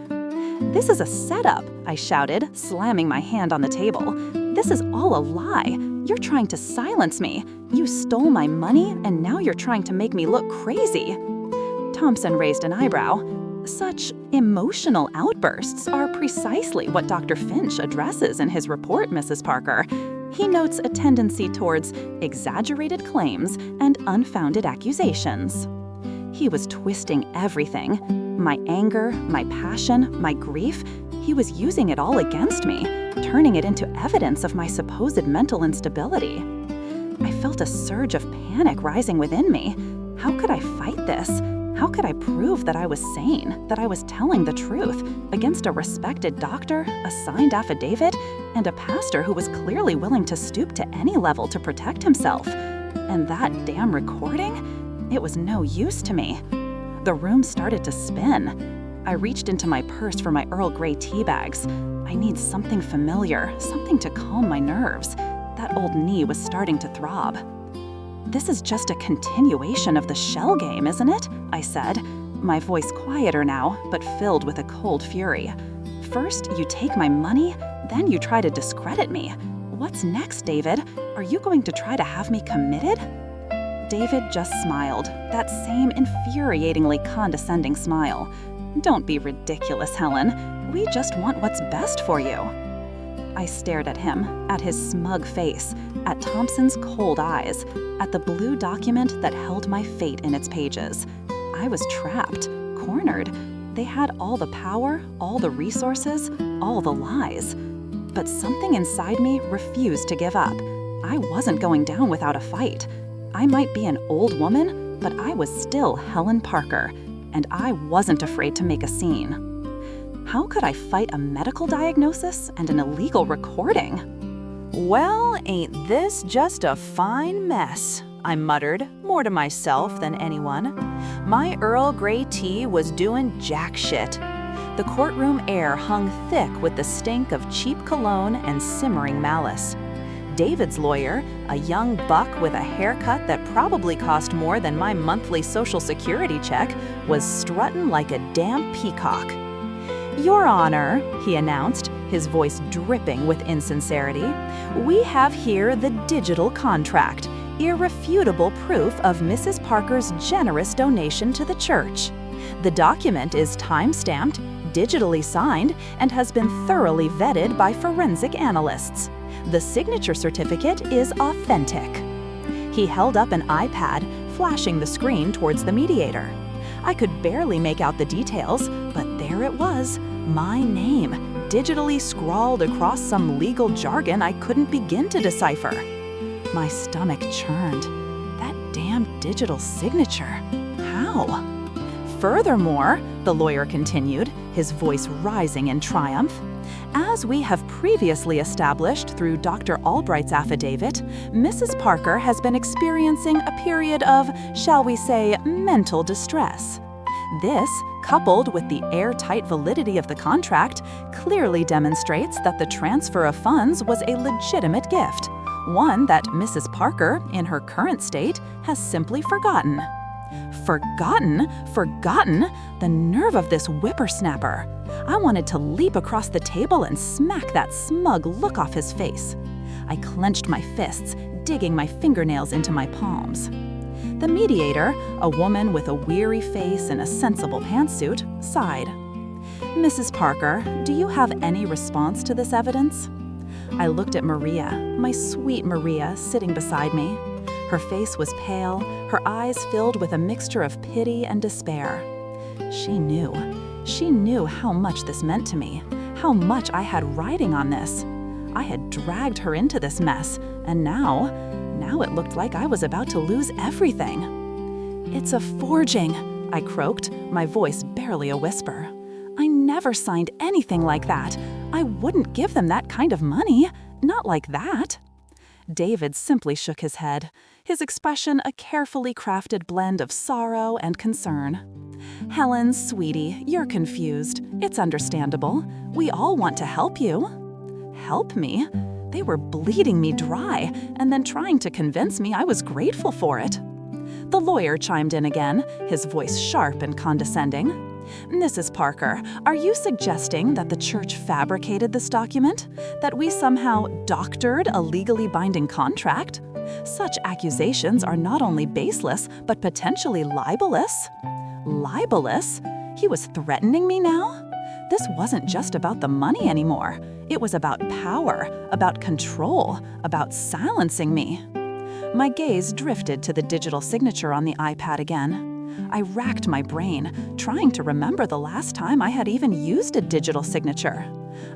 "This is a setup," I shouted, slamming my hand on the table. "This is all a lie. You're trying to silence me. You stole my money, and now you're trying to make me look crazy." Thompson raised an eyebrow. "Such emotional outbursts are precisely what Dr. Finch addresses in his report, Mrs. Parker. He notes a tendency towards exaggerated claims and unfounded accusations." He was twisting everything. My anger, my passion, my grief. He was using it all against me, turning it into evidence of my supposed mental instability. I felt a surge of panic rising within me. How could I fight this? How could I prove that I was sane, that I was telling the truth, against a respected doctor, a signed affidavit, and a pastor who was clearly willing to stoop to any level to protect himself? And that damn recording? It was no use to me. The room started to spin. I reached into my purse for my Earl Grey tea bags. I need something familiar, something to calm my nerves. That old knee was starting to throb. "This is just a continuation of the shell game, isn't it?" I said, my voice quieter now, but filled with a cold fury. "First, you take my money, then you try to discredit me. What's next, David? Are you going to try to have me committed?" David just smiled, that same infuriatingly condescending smile. "Don't be ridiculous, Helen. We just want what's best for you." I stared at him, at his smug face, at Thompson's cold eyes, at the blue document that held my fate in its pages. I was trapped, cornered. They had all the power, all the resources, all the lies. But something inside me refused to give up. I wasn't going down without a fight. I might be an old woman, but I was still Helen Parker, and I wasn't afraid to make a scene. How could I fight a medical diagnosis and an illegal recording? "Well, ain't this just a fine mess?" I muttered, more to myself than anyone. My Earl Grey tea was doing jack shit. The courtroom air hung thick with the stink of cheap cologne and simmering malice. David's lawyer, a young buck with a haircut that probably cost more than my monthly Social Security check, was strutting like a damn peacock. "Your Honor," he announced, his voice dripping with insincerity, "we have here the digital contract, irrefutable proof of Mrs. Parker's generous donation to the church. The document is time-stamped, digitally signed, and has been thoroughly vetted by forensic analysts. The signature certificate is authentic." He held up an iPad, flashing the screen towards the mediator. I could barely make out the details, but there it was, my name, digitally scrawled across some legal jargon I couldn't begin to decipher. My stomach churned. That damn digital signature. How? "Furthermore," the lawyer continued, his voice rising in triumph, "as we have previously established through Dr. Albright's affidavit, Mrs. Parker has been experiencing a period of, shall we say, mental distress. This, coupled with the airtight validity of the contract, clearly demonstrates that the transfer of funds was a legitimate gift, one that Mrs. Parker, in her current state, has simply forgotten. Forgotten? Forgotten? The nerve of this whippersnapper! I wanted to leap across the table and smack that smug look off his face. I clenched my fists, digging my fingernails into my palms. The mediator, a woman with a weary face and a sensible pantsuit, sighed. "Mrs. Parker, do you have any response to this evidence?" I looked at Maria, my sweet Maria, sitting beside me. Her face was pale, her eyes filled with a mixture of pity and despair. She knew how much this meant to me, how much I had riding on this. I had dragged her into this mess, and now it looked like I was about to lose everything. "It's a forging," I croaked, my voice barely a whisper. "I never signed anything like that. I wouldn't give them that kind of money. Not like that." David simply shook his head, his expression a carefully crafted blend of sorrow and concern. "Helen, sweetie, you're confused. It's understandable. We all want to help you." Help me? They were bleeding me dry, and then trying to convince me I was grateful for it. The lawyer chimed in again, his voice sharp and condescending. "Mrs. Parker, are you suggesting that the church fabricated this document? That we somehow doctored a legally binding contract? Such accusations are not only baseless, but potentially libelous." Libelous? He was threatening me now? This wasn't just about the money anymore. It was about power, about control, about silencing me. My gaze drifted to the digital signature on the iPad again. I racked my brain, trying to remember the last time I had even used a digital signature.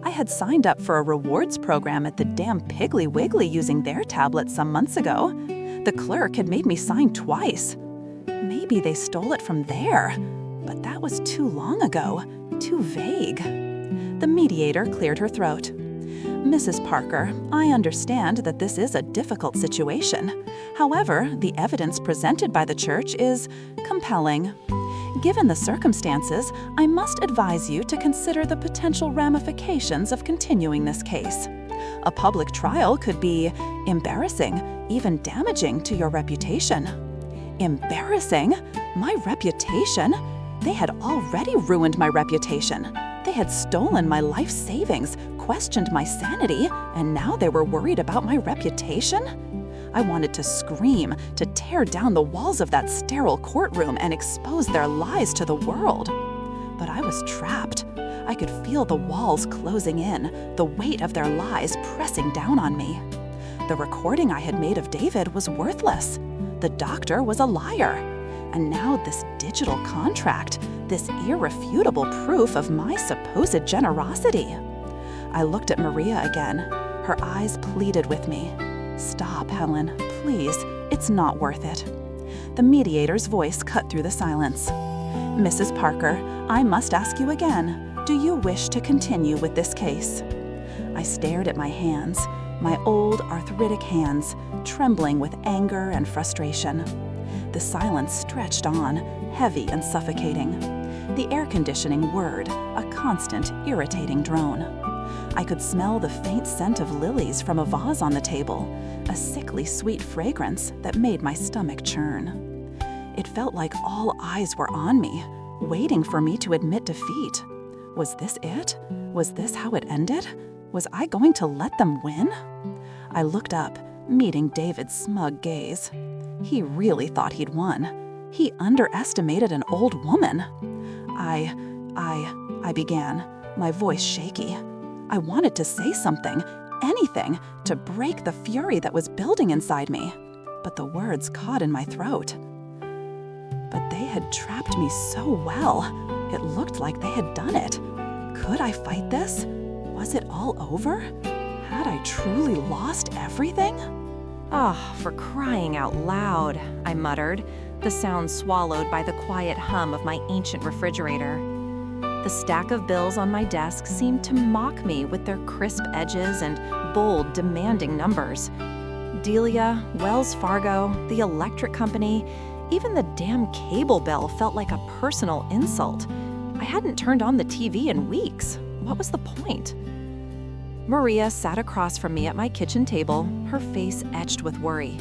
I had signed up for a rewards program at the damn Piggly Wiggly using their tablet some months ago. The clerk had made me sign twice. Maybe they stole it from there, but that was too long ago, too vague. The mediator cleared her throat. "Mrs. Parker, I understand that this is a difficult situation. However, the evidence presented by the church is compelling. Given the circumstances, I must advise you to consider the potential ramifications of continuing this case. A public trial could be embarrassing, even damaging to your reputation." Embarrassing? My reputation? They had already ruined my reputation. They had stolen my life savings, questioned my sanity, and now they were worried about my reputation? I wanted to scream, to tear down the walls of that sterile courtroom and expose their lies to the world. But I was trapped. I could feel the walls closing in, the weight of their lies pressing down on me. The recording I had made of David was worthless. The doctor was a liar. And now this digital contract, this irrefutable proof of my supposed generosity. I looked at Maria again. Her eyes pleaded with me. "Stop, Helen, please. It's not worth it." The mediator's voice cut through the silence. "Mrs. Parker, I must ask you again. Do you wish to continue with this case?" I stared at my hands, my old arthritic hands, trembling with anger and frustration. The silence stretched on, heavy and suffocating. The air conditioning whirred, a constant, irritating drone. I could smell the faint scent of lilies from a vase on the table, a sickly sweet fragrance that made my stomach churn. It felt like all eyes were on me, waiting for me to admit defeat. Was this it? Was this how it ended? Was I going to let them win? I looked up, meeting David's smug gaze. He really thought he'd won. He underestimated an old woman. I began, my voice shaky. I wanted to say something, anything, to break the fury that was building inside me. But the words caught in my throat. But they had trapped me so well. It looked like they had done it. Could I fight this? Was it all over? Had I truly lost everything? "Ah, for crying out loud," I muttered, the sound swallowed by the quiet hum of my ancient refrigerator. The stack of bills on my desk seemed to mock me with their crisp edges and bold, demanding numbers. Delia, Wells Fargo, the electric company, Even the damn cable bell felt like a personal insult. I hadn't turned on the TV in weeks. What was the point? Maria sat across from me at my kitchen table, her face etched with worry.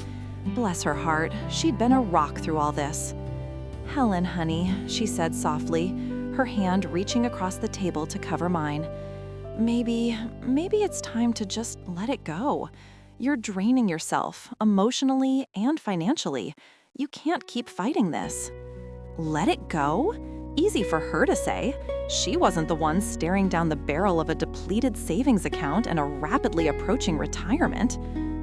Bless her heart, she'd been a rock through all this. "Helen, honey," she said softly, her hand reaching across the table to cover mine. Maybe it's time to just let it go. You're draining yourself, emotionally and financially. You can't keep fighting this." Let it go? Easy for her to say. She wasn't the one staring down the barrel of a depleted savings account and a rapidly approaching retirement.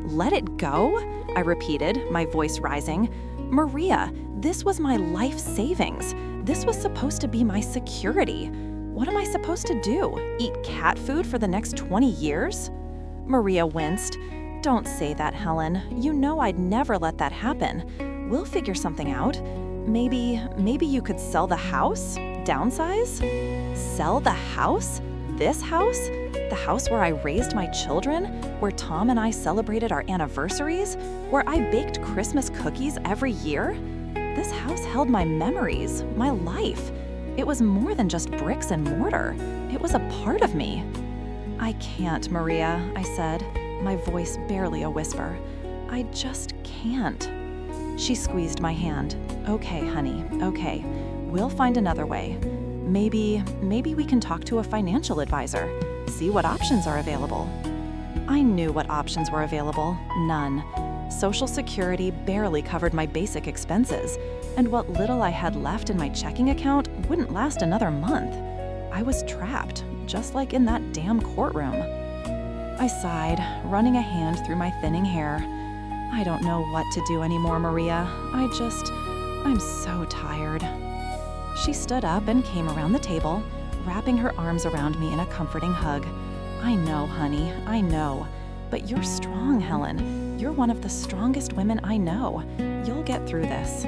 "Let it go?" I repeated, my voice rising. "Maria, this was my life savings. This was supposed to be my security. What am I supposed to do? Eat cat food for the next 20 years? Maria winced. "Don't say that, Helen. You know I'd never let that happen. We'll figure something out. Maybe you could sell the house? Downsize?" Sell the house? This house? The house where I raised my children? Where Tom and I celebrated our anniversaries? Where I baked Christmas cookies every year? This house held my memories, my life. It was more than just bricks and mortar. It was a part of me. "I can't, Maria," I said, my voice barely a whisper. "I just can't." She squeezed my hand. "Okay, honey, okay. We'll find another way. Maybe we can talk to a financial advisor, see what options are available." I knew what options were available. None. Social Security barely covered my basic expenses, and what little I had left in my checking account wouldn't last another month. I was trapped, just like in that damn courtroom. I sighed, running a hand through my thinning hair. "I don't know what to do anymore, Maria. I'm so tired." She stood up and came around the table, wrapping her arms around me in a comforting hug. "I know, honey, I know. But you're strong, Helen. You're one of the strongest women I know. You'll get through this."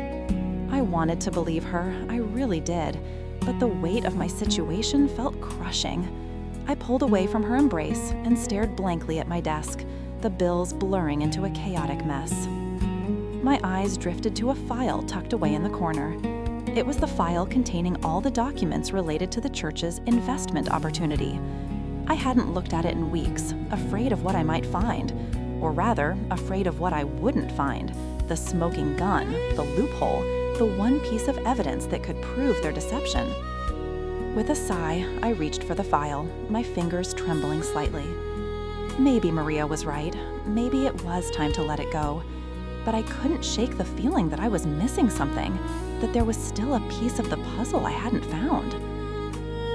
I wanted to believe her, I really did, but the weight of my situation felt crushing. I pulled away from her embrace and stared blankly at my desk, the bills blurring into a chaotic mess. My eyes drifted to a file tucked away in the corner. It was the file containing all the documents related to the church's investment opportunity. I hadn't looked at it in weeks, afraid of what I might find, or rather, afraid of what I wouldn't find: the smoking gun, the loophole, the one piece of evidence that could prove their deception. With a sigh, I reached for the file, my fingers trembling slightly. Maybe Maria was right. Maybe it was time to let it go. But I couldn't shake the feeling that I was missing something, that there was still a piece of the puzzle I hadn't found.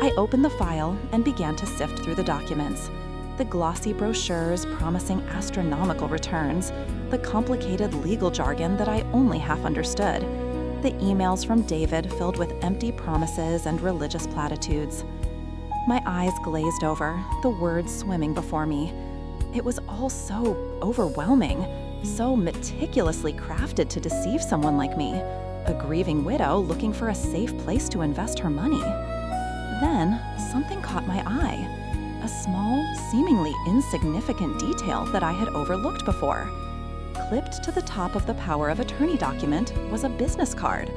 I opened the file and began to sift through the documents. The glossy brochures promising astronomical returns, the complicated legal jargon that I only half understood, the emails from David filled with empty promises and religious platitudes. My eyes glazed over, the words swimming before me. It was all so overwhelming, so meticulously crafted to deceive someone like me, a grieving widow looking for a safe place to invest her money. Then, something caught my eye. A small, seemingly insignificant detail that I had overlooked before. Clipped to the top of the power of attorney document was a business card.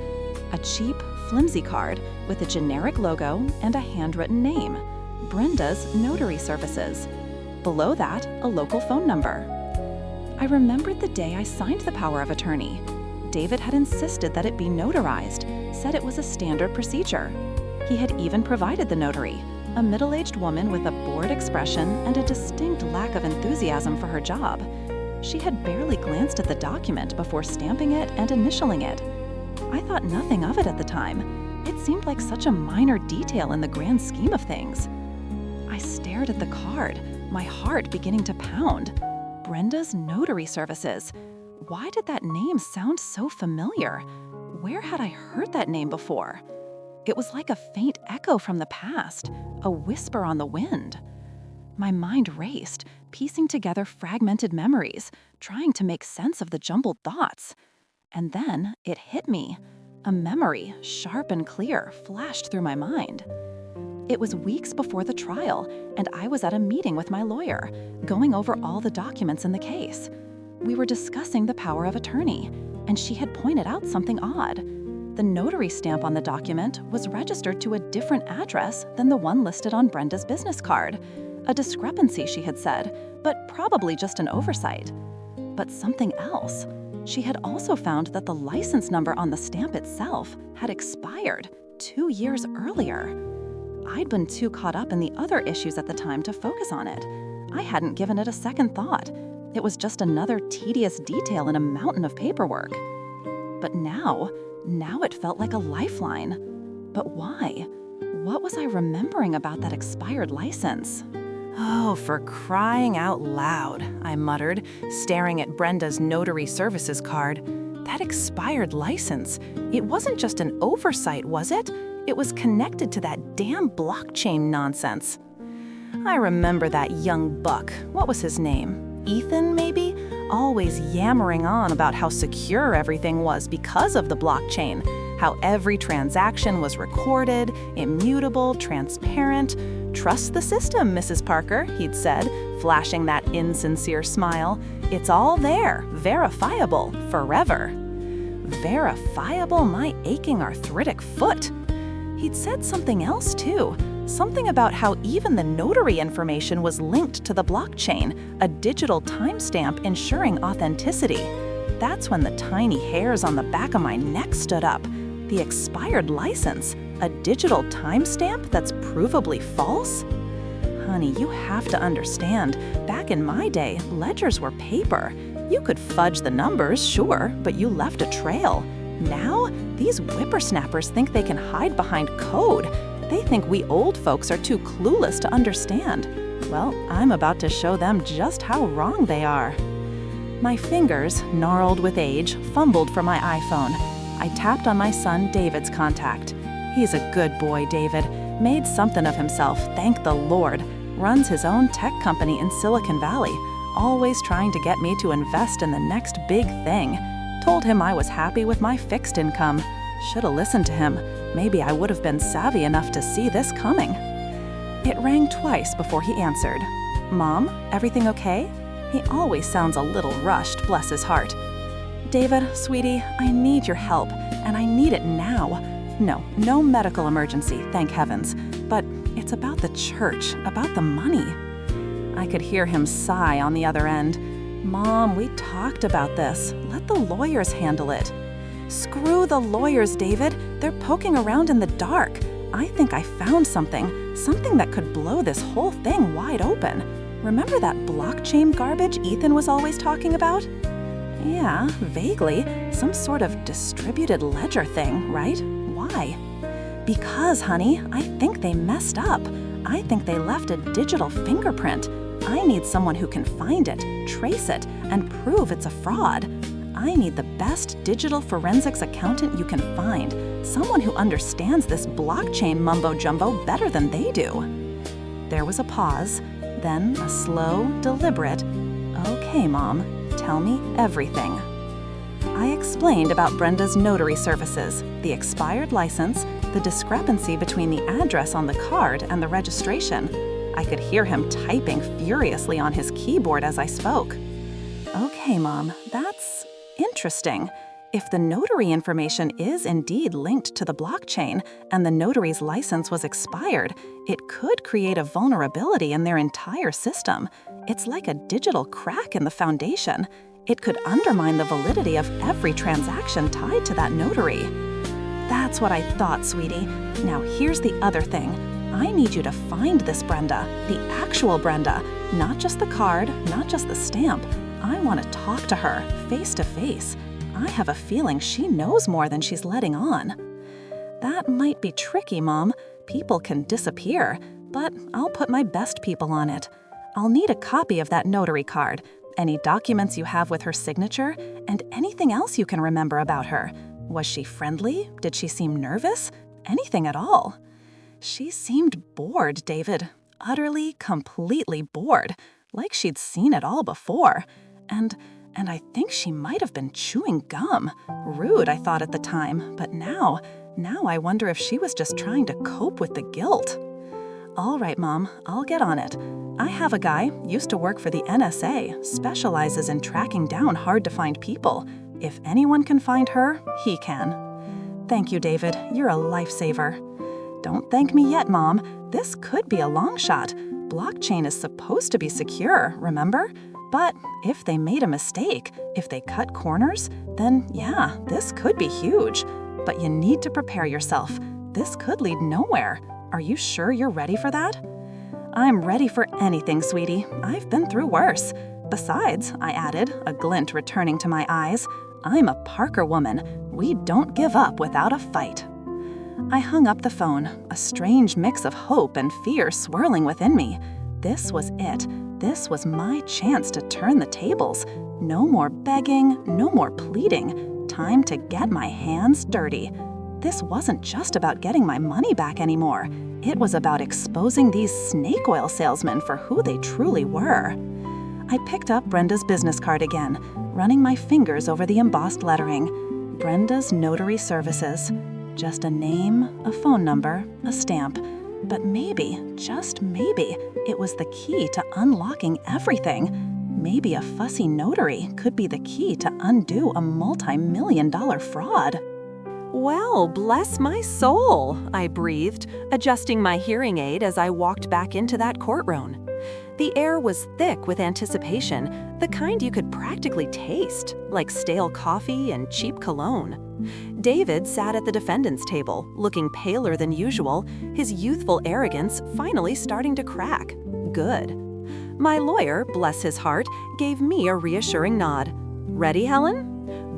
A cheap, flimsy card with a generic logo and a handwritten name: Brenda's Notary Services. Below that, a local phone number. I remembered the day I signed the power of attorney. David had insisted that it be notarized, said it was a standard procedure. He had even provided the notary, a middle-aged woman with a bored expression and a distinct lack of enthusiasm for her job. She had barely glanced at the document before stamping it and initialing it. I thought nothing of it at the time. It seemed like such a minor detail in the grand scheme of things. I stared at the card, my heart beginning to pound. Brenda's Notary Services. Why did that name sound so familiar? Where had I heard that name before? It was like a faint echo from the past, a whisper on the wind. My mind raced, piecing together fragmented memories, trying to make sense of the jumbled thoughts. And then it hit me. A memory, sharp and clear, flashed through my mind. It was weeks before the trial, and I was at a meeting with my lawyer, going over all the documents in the case. We were discussing the power of attorney, and she had pointed out something odd. The notary stamp on the document was registered to a different address than the one listed on Brenda's business card. A discrepancy, she had said, but probably just an oversight. But something else. She had also found that the license number on the stamp itself had expired 2 years earlier. I'd been too caught up in the other issues at the time to focus on it. I hadn't given it a second thought. It was just another tedious detail in a mountain of paperwork. But now it felt like a lifeline. But why? What was I remembering about that expired license? Oh, for crying out loud, I muttered, staring at Brenda's notary services card. That expired license. It wasn't just an oversight, was it? It was connected to that damn blockchain nonsense. I remember that young buck. What was his name? Ethan, maybe? Always yammering on about how secure everything was because of the blockchain, how every transaction was recorded, immutable, transparent. Trust the system, Mrs. Parker, he'd said, flashing that insincere smile. It's all there, verifiable, forever. Verifiable, my aching arthritic foot. He'd said something else, too. Something about how even the notary information was linked to the blockchain, a digital timestamp ensuring authenticity. That's when the tiny hairs on the back of my neck stood up. The expired license, a digital timestamp that's provably false? Honey, you have to understand, back in my day, ledgers were paper. You could fudge the numbers, sure, but you left a trail. Now, these whippersnappers think they can hide behind code. They think we old folks are too clueless to understand. Well, I'm about to show them just how wrong they are. My fingers, gnarled with age, fumbled for my iPhone. I tapped on my son David's contact. He's a good boy, David. Made something of himself, thank the Lord. Runs his own tech company in Silicon Valley, always trying to get me to invest in the next big thing. Told him I was happy with my fixed income. Shoulda listened to him. Maybe I would have been savvy enough to see this coming. It rang twice before he answered. Mom, everything okay? He always sounds a little rushed, bless his heart. David, sweetie, I need your help, and I need it now. No medical emergency, thank heavens. But it's about the church, about the money. I could hear him sigh on the other end. Mom, we talked about this. Let the lawyers handle it. Screw the lawyers, David. They're poking around in the dark. I think I found something that could blow this whole thing wide open. Remember that blockchain garbage Ethan was always talking about? Yeah, vaguely. Some sort of distributed ledger thing, right? Why? Because, honey, I think they messed up. I think they left a digital fingerprint. I need someone who can find it, trace it, and prove it's a fraud. I need the best digital forensics accountant you can find, someone who understands this blockchain mumbo-jumbo better than they do. There was a pause, then a slow, deliberate, "Okay, Mom, tell me everything." I explained about Brenda's notary services, the expired license, the discrepancy between the address on the card and the registration. I could hear him typing furiously on his keyboard as I spoke. Okay, Mom, that's interesting. If the notary information is indeed linked to the blockchain and the notary's license was expired, it could create a vulnerability in their entire system. It's like a digital crack in the foundation. It could undermine the validity of every transaction tied to that notary. That's what I thought, sweetie. Now here's the other thing. I need you to find this Brenda, the actual Brenda, not just the card, not just the stamp. I want to talk to her, face to face. I have a feeling she knows more than she's letting on. That might be tricky, Mom. People can disappear, but I'll put my best people on it. I'll need a copy of that notary card, any documents you have with her signature, and anything else you can remember about her. Was she friendly? Did she seem nervous? Anything at all. She seemed bored, David. Utterly, completely bored. Like she'd seen it all before. And I think she might have been chewing gum. Rude, I thought at the time, but now I wonder if she was just trying to cope with the guilt. All right, Mom, I'll get on it. I have a guy, used to work for the NSA, specializes in tracking down hard-to-find people. If anyone can find her, he can. Thank you, David. You're a lifesaver. Don't thank me yet, Mom. This could be a long shot. Blockchain is supposed to be secure, remember? But if they made a mistake, if they cut corners, then yeah, this could be huge. But you need to prepare yourself. This could lead nowhere. Are you sure you're ready for that? I'm ready for anything, sweetie. I've been through worse. Besides, I added, a glint returning to my eyes, I'm a Parker woman. We don't give up without a fight. I hung up the phone, a strange mix of hope and fear swirling within me. This was it. This was my chance to turn the tables. No more begging, no more pleading. Time to get my hands dirty. This wasn't just about getting my money back anymore. It was about exposing these snake oil salesmen for who they truly were. I picked up Brenda's business card again, running my fingers over the embossed lettering. Brenda's Notary Services. Just a name, a phone number, a stamp. But maybe, just maybe, it was the key to unlocking everything. Maybe a fussy notary could be the key to undo a multi-million-dollar fraud. Well, bless my soul, I breathed, adjusting my hearing aid as I walked back into that courtroom. The air was thick with anticipation, the kind you could practically taste, like stale coffee and cheap cologne. David sat at the defendant's table, looking paler than usual, his youthful arrogance finally starting to crack. Good. My lawyer, bless his heart, gave me a reassuring nod. Ready, Helen?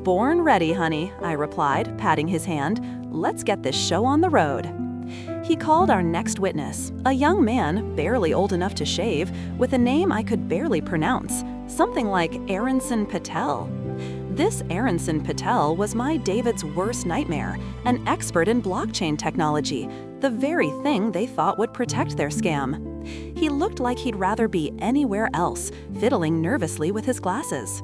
Born ready, honey, I replied, patting his hand. Let's get this show on the road. He called our next witness, a young man, barely old enough to shave, with a name I could barely pronounce, something like Aronson Patel. This Aronson Patel was my David's worst nightmare, an expert in blockchain technology, the very thing they thought would protect their scam. He looked like he'd rather be anywhere else, fiddling nervously with his glasses.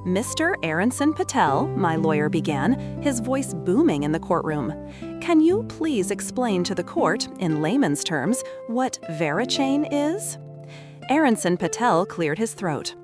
Mr. Aronson Patel, my lawyer began, his voice booming in the courtroom. Can you please explain to the court, in layman's terms, what VeriChain is? Aronson Patel cleared his throat.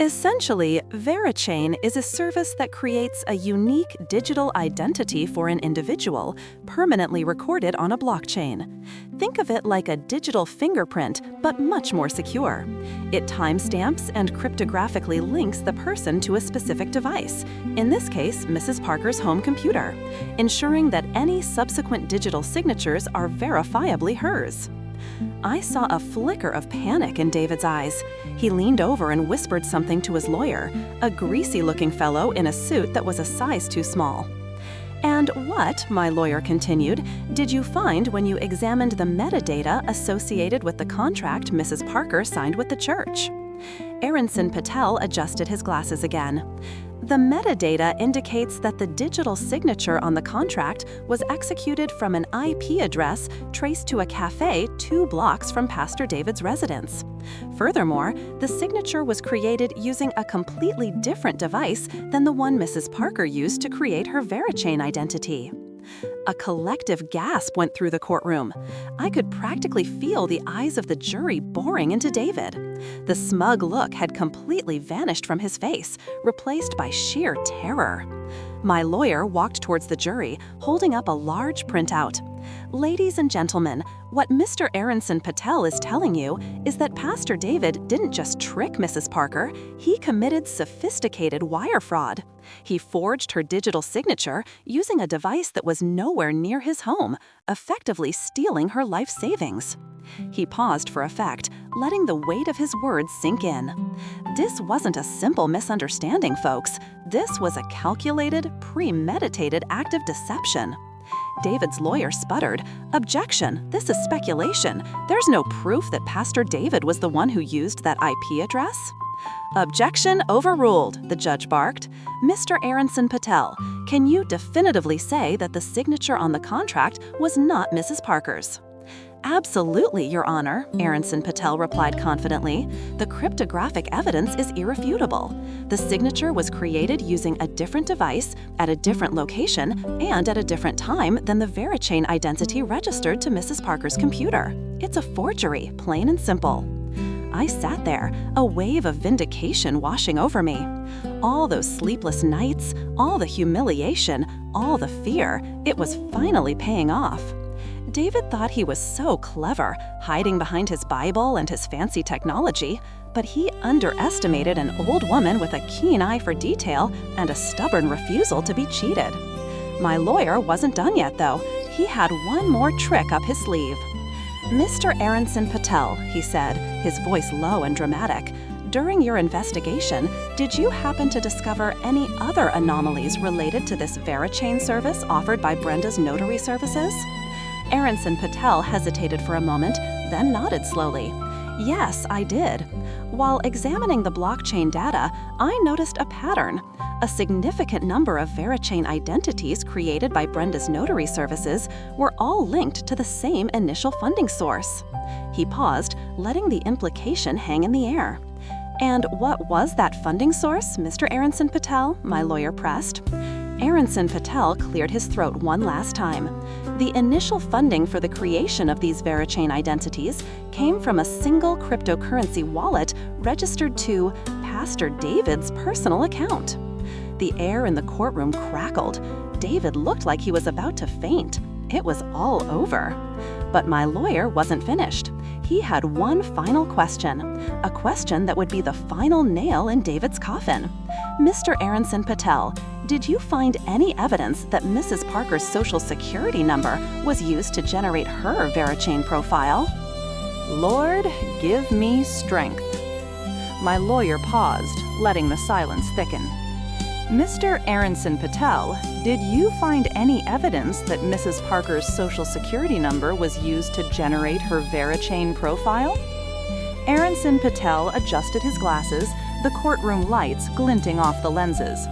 Essentially, VeriChain is a service that creates a unique digital identity for an individual, permanently recorded on a blockchain. Think of it like a digital fingerprint, but much more secure. It timestamps and cryptographically links the person to a specific device, in this case, Mrs. Parker's home computer, ensuring that any subsequent digital signatures are verifiably hers. I saw a flicker of panic in David's eyes. He leaned over and whispered something to his lawyer, a greasy-looking fellow in a suit that was a size too small. And what, my lawyer continued, did you find when you examined the metadata associated with the contract Mrs. Parker signed with the church? Aronson Patel adjusted his glasses again. The metadata indicates that the digital signature on the contract was executed from an IP address traced to a cafe 2 blocks from Pastor David's residence. Furthermore, the signature was created using a completely different device than the one Mrs. Parker used to create her VeriChain identity. A collective gasp went through the courtroom. I could practically feel the eyes of the jury boring into David. The smug look had completely vanished from his face, replaced by sheer terror. My lawyer walked towards the jury, holding up a large printout. Ladies and gentlemen, what Mr. Aronson Patel is telling you is that Pastor David didn't just trick Mrs. Parker, he committed sophisticated wire fraud. He forged her digital signature using a device that was nowhere near his home, effectively stealing her life savings. He paused for effect, letting the weight of his words sink in. This wasn't a simple misunderstanding, folks. This was a calculated, premeditated act of deception. David's lawyer sputtered, "Objection, this is speculation. There's no proof that Pastor David was the one who used that IP address." "Objection overruled," the judge barked. "Mr. Aronson Patel, can you definitively say that the signature on the contract was not Mrs. Parker's?" "Absolutely, Your Honor," Aronson Patel replied confidently. "The cryptographic evidence is irrefutable. The signature was created using a different device, at a different location, and at a different time than the VeriChain identity registered to Mrs. Parker's computer. It's a forgery, plain and simple." I sat there, a wave of vindication washing over me. All those sleepless nights, all the humiliation, all the fear, it was finally paying off. David thought he was so clever, hiding behind his Bible and his fancy technology, but he underestimated an old woman with a keen eye for detail and a stubborn refusal to be cheated. My lawyer wasn't done yet, though. He had one more trick up his sleeve. "Mr. Aronson Patel," he said, his voice low and dramatic, "during your investigation, did you happen to discover any other anomalies related to this VeriChain service offered by Brenda's notary services?" Aronson Patel hesitated for a moment, then nodded slowly. "Yes, I did. While examining the blockchain data, I noticed a pattern. A significant number of VeriChain identities created by Brenda's notary services were all linked to the same initial funding source." He paused, letting the implication hang in the air. "And what was that funding source, Mr. Aronson Patel?" my lawyer pressed. Aronson Patel cleared his throat one last time. The initial funding for the creation of these VeriChain identities came from a single cryptocurrency wallet registered to Pastor David's personal account. The air in the courtroom crackled. David looked like he was about to faint. It was all over. But my lawyer wasn't finished. He had one final question, a question that would be the final nail in David's coffin. "Mr. Aronson Patel, did you find any evidence that Mrs. Parker's social security number was used to generate her VeriChain profile?" Lord, give me strength. My lawyer paused, letting the silence thicken. "Mr. Aronson Patel, did you find any evidence that Mrs. Parker's social security number was used to generate her VeriChain profile?" Aronson Patel adjusted his glasses, the courtroom lights glinting off the lenses.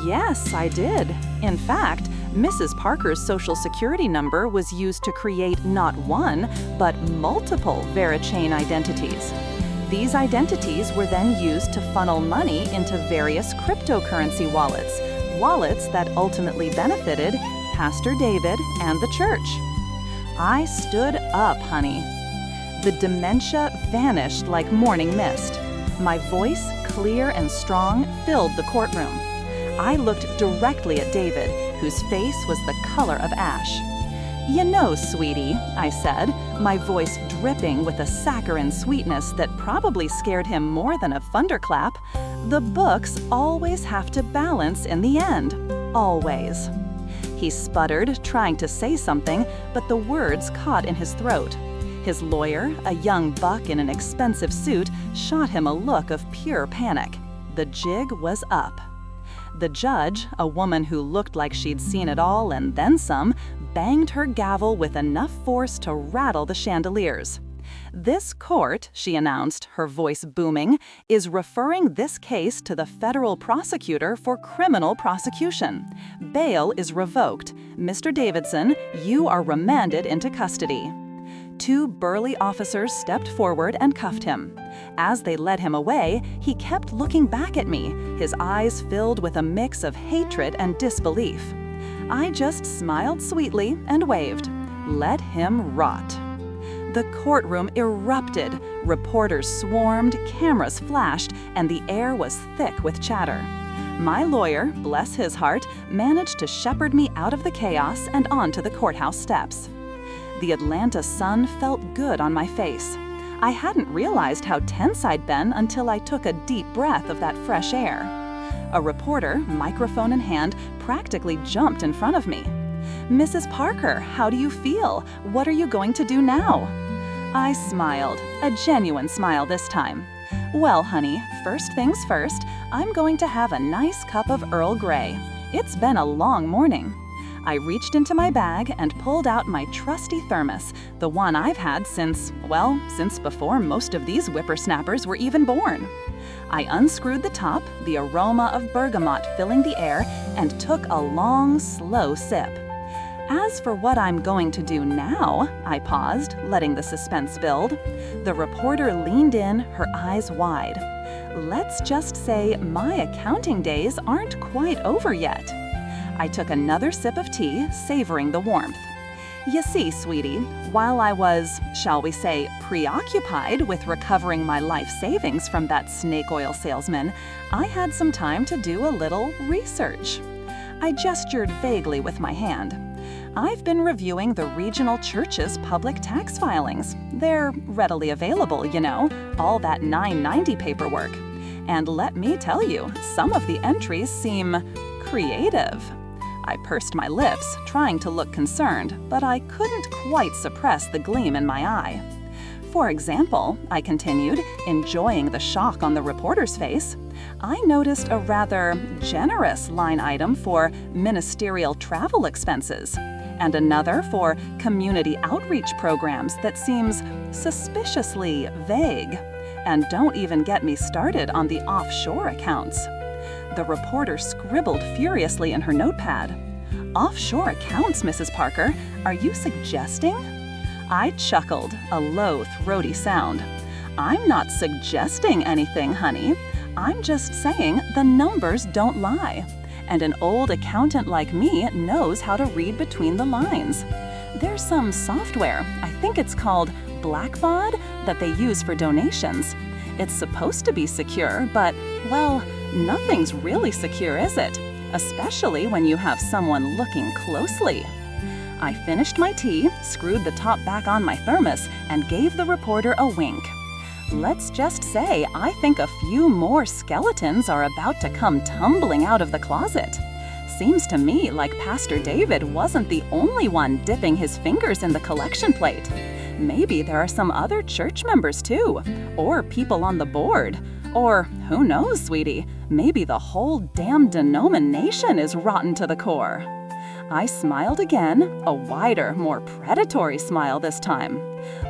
"Yes, I did. In fact, Mrs. Parker's social security number was used to create not one, but multiple VeriChain identities. These identities were then used to funnel money into various cryptocurrency wallets that ultimately benefited Pastor David and the church." I stood up, honey. The dementia vanished like morning mist. My voice, clear and strong, filled the courtroom. I looked directly at David, whose face was the color of ash. "You know, sweetie," I said, my voice dripping with a saccharine sweetness that probably scared him more than a thunderclap, "the books always have to balance in the end. Always." He sputtered, trying to say something, but the words caught in his throat. His lawyer, a young buck in an expensive suit, shot him a look of pure panic. The jig was up. The judge, a woman who looked like she'd seen it all and then some, banged her gavel with enough force to rattle the chandeliers. "This court," she announced, her voice booming, "is referring this case to the federal prosecutor for criminal prosecution. Bail is revoked. Mr. Davidson, you are remanded into custody." Two burly officers stepped forward and cuffed him. As they led him away, he kept looking back at me, his eyes filled with a mix of hatred and disbelief. I just smiled sweetly and waved. Let him rot. The courtroom erupted. Reporters swarmed, cameras flashed, and the air was thick with chatter. My lawyer, bless his heart, managed to shepherd me out of the chaos and onto the courthouse steps. The Atlanta sun felt good on my face. I hadn't realized how tense I'd been until I took a deep breath of that fresh air. A reporter, microphone in hand, practically jumped in front of me. "Mrs. Parker, how do you feel? What are you going to do now?" I smiled, a genuine smile this time. "Well, honey, first things first, I'm going to have a nice cup of Earl Grey. It's been a long morning." I reached into my bag and pulled out my trusty thermos, the one I've had since before most of these whippersnappers were even born. I unscrewed the top, the aroma of bergamot filling the air, and took a long, slow sip. As for what I'm going to do now, I paused, letting the suspense build. The reporter leaned in, her eyes wide. Let's just say my accounting days aren't quite over yet. I took another sip of tea, savoring the warmth. You see, sweetie, while I was, shall we say, preoccupied with recovering my life savings from that snake oil salesman, I had some time to do a little research. I gestured vaguely with my hand. I've been reviewing the regional church's public tax filings. They're readily available, you know, all that 990 paperwork. And let me tell you, some of the entries seem creative. I pursed my lips, trying to look concerned, but I couldn't quite suppress the gleam in my eye. For example, I continued, enjoying the shock on the reporter's face, I noticed a rather generous line item for ministerial travel expenses, and another for community outreach programs that seems suspiciously vague. And don't even get me started on the offshore accounts. The reporter scribbled furiously in her notepad. Offshore accounts, Mrs. Parker? Are you suggesting? I chuckled, a low, throaty sound. I'm not suggesting anything, honey. I'm just saying the numbers don't lie. And an old accountant like me knows how to read between the lines. There's some software, I think it's called Blackbaud, that they use for donations. It's supposed to be secure, but, well, nothing's really secure, is it? Especially when you have someone looking closely. I finished my tea, screwed the top back on my thermos, and gave the reporter a wink. Let's just say I think a few more skeletons are about to come tumbling out of the closet. Seems to me like Pastor David wasn't the only one dipping his fingers in the collection plate. Maybe there are some other church members too, or people on the board. Or, who knows, sweetie, maybe the whole damn denomination is rotten to the core. I smiled again, a wider, more predatory smile this time.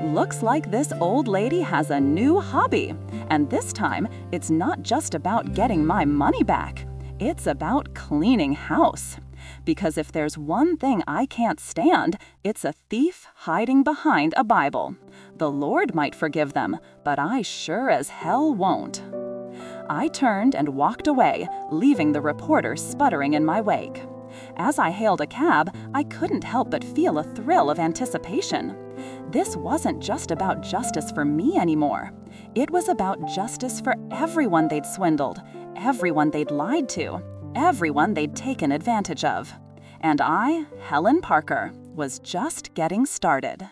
Looks like this old lady has a new hobby, and this time it's not just about getting my money back. It's about cleaning house. Because if there's one thing I can't stand, it's a thief hiding behind a Bible. The Lord might forgive them, but I sure as hell won't. I turned and walked away, leaving the reporter sputtering in my wake. As I hailed a cab, I couldn't help but feel a thrill of anticipation. This wasn't just about justice for me anymore. It was about justice for everyone they'd swindled, everyone they'd lied to, everyone they'd taken advantage of. And I, Helen Parker, was just getting started.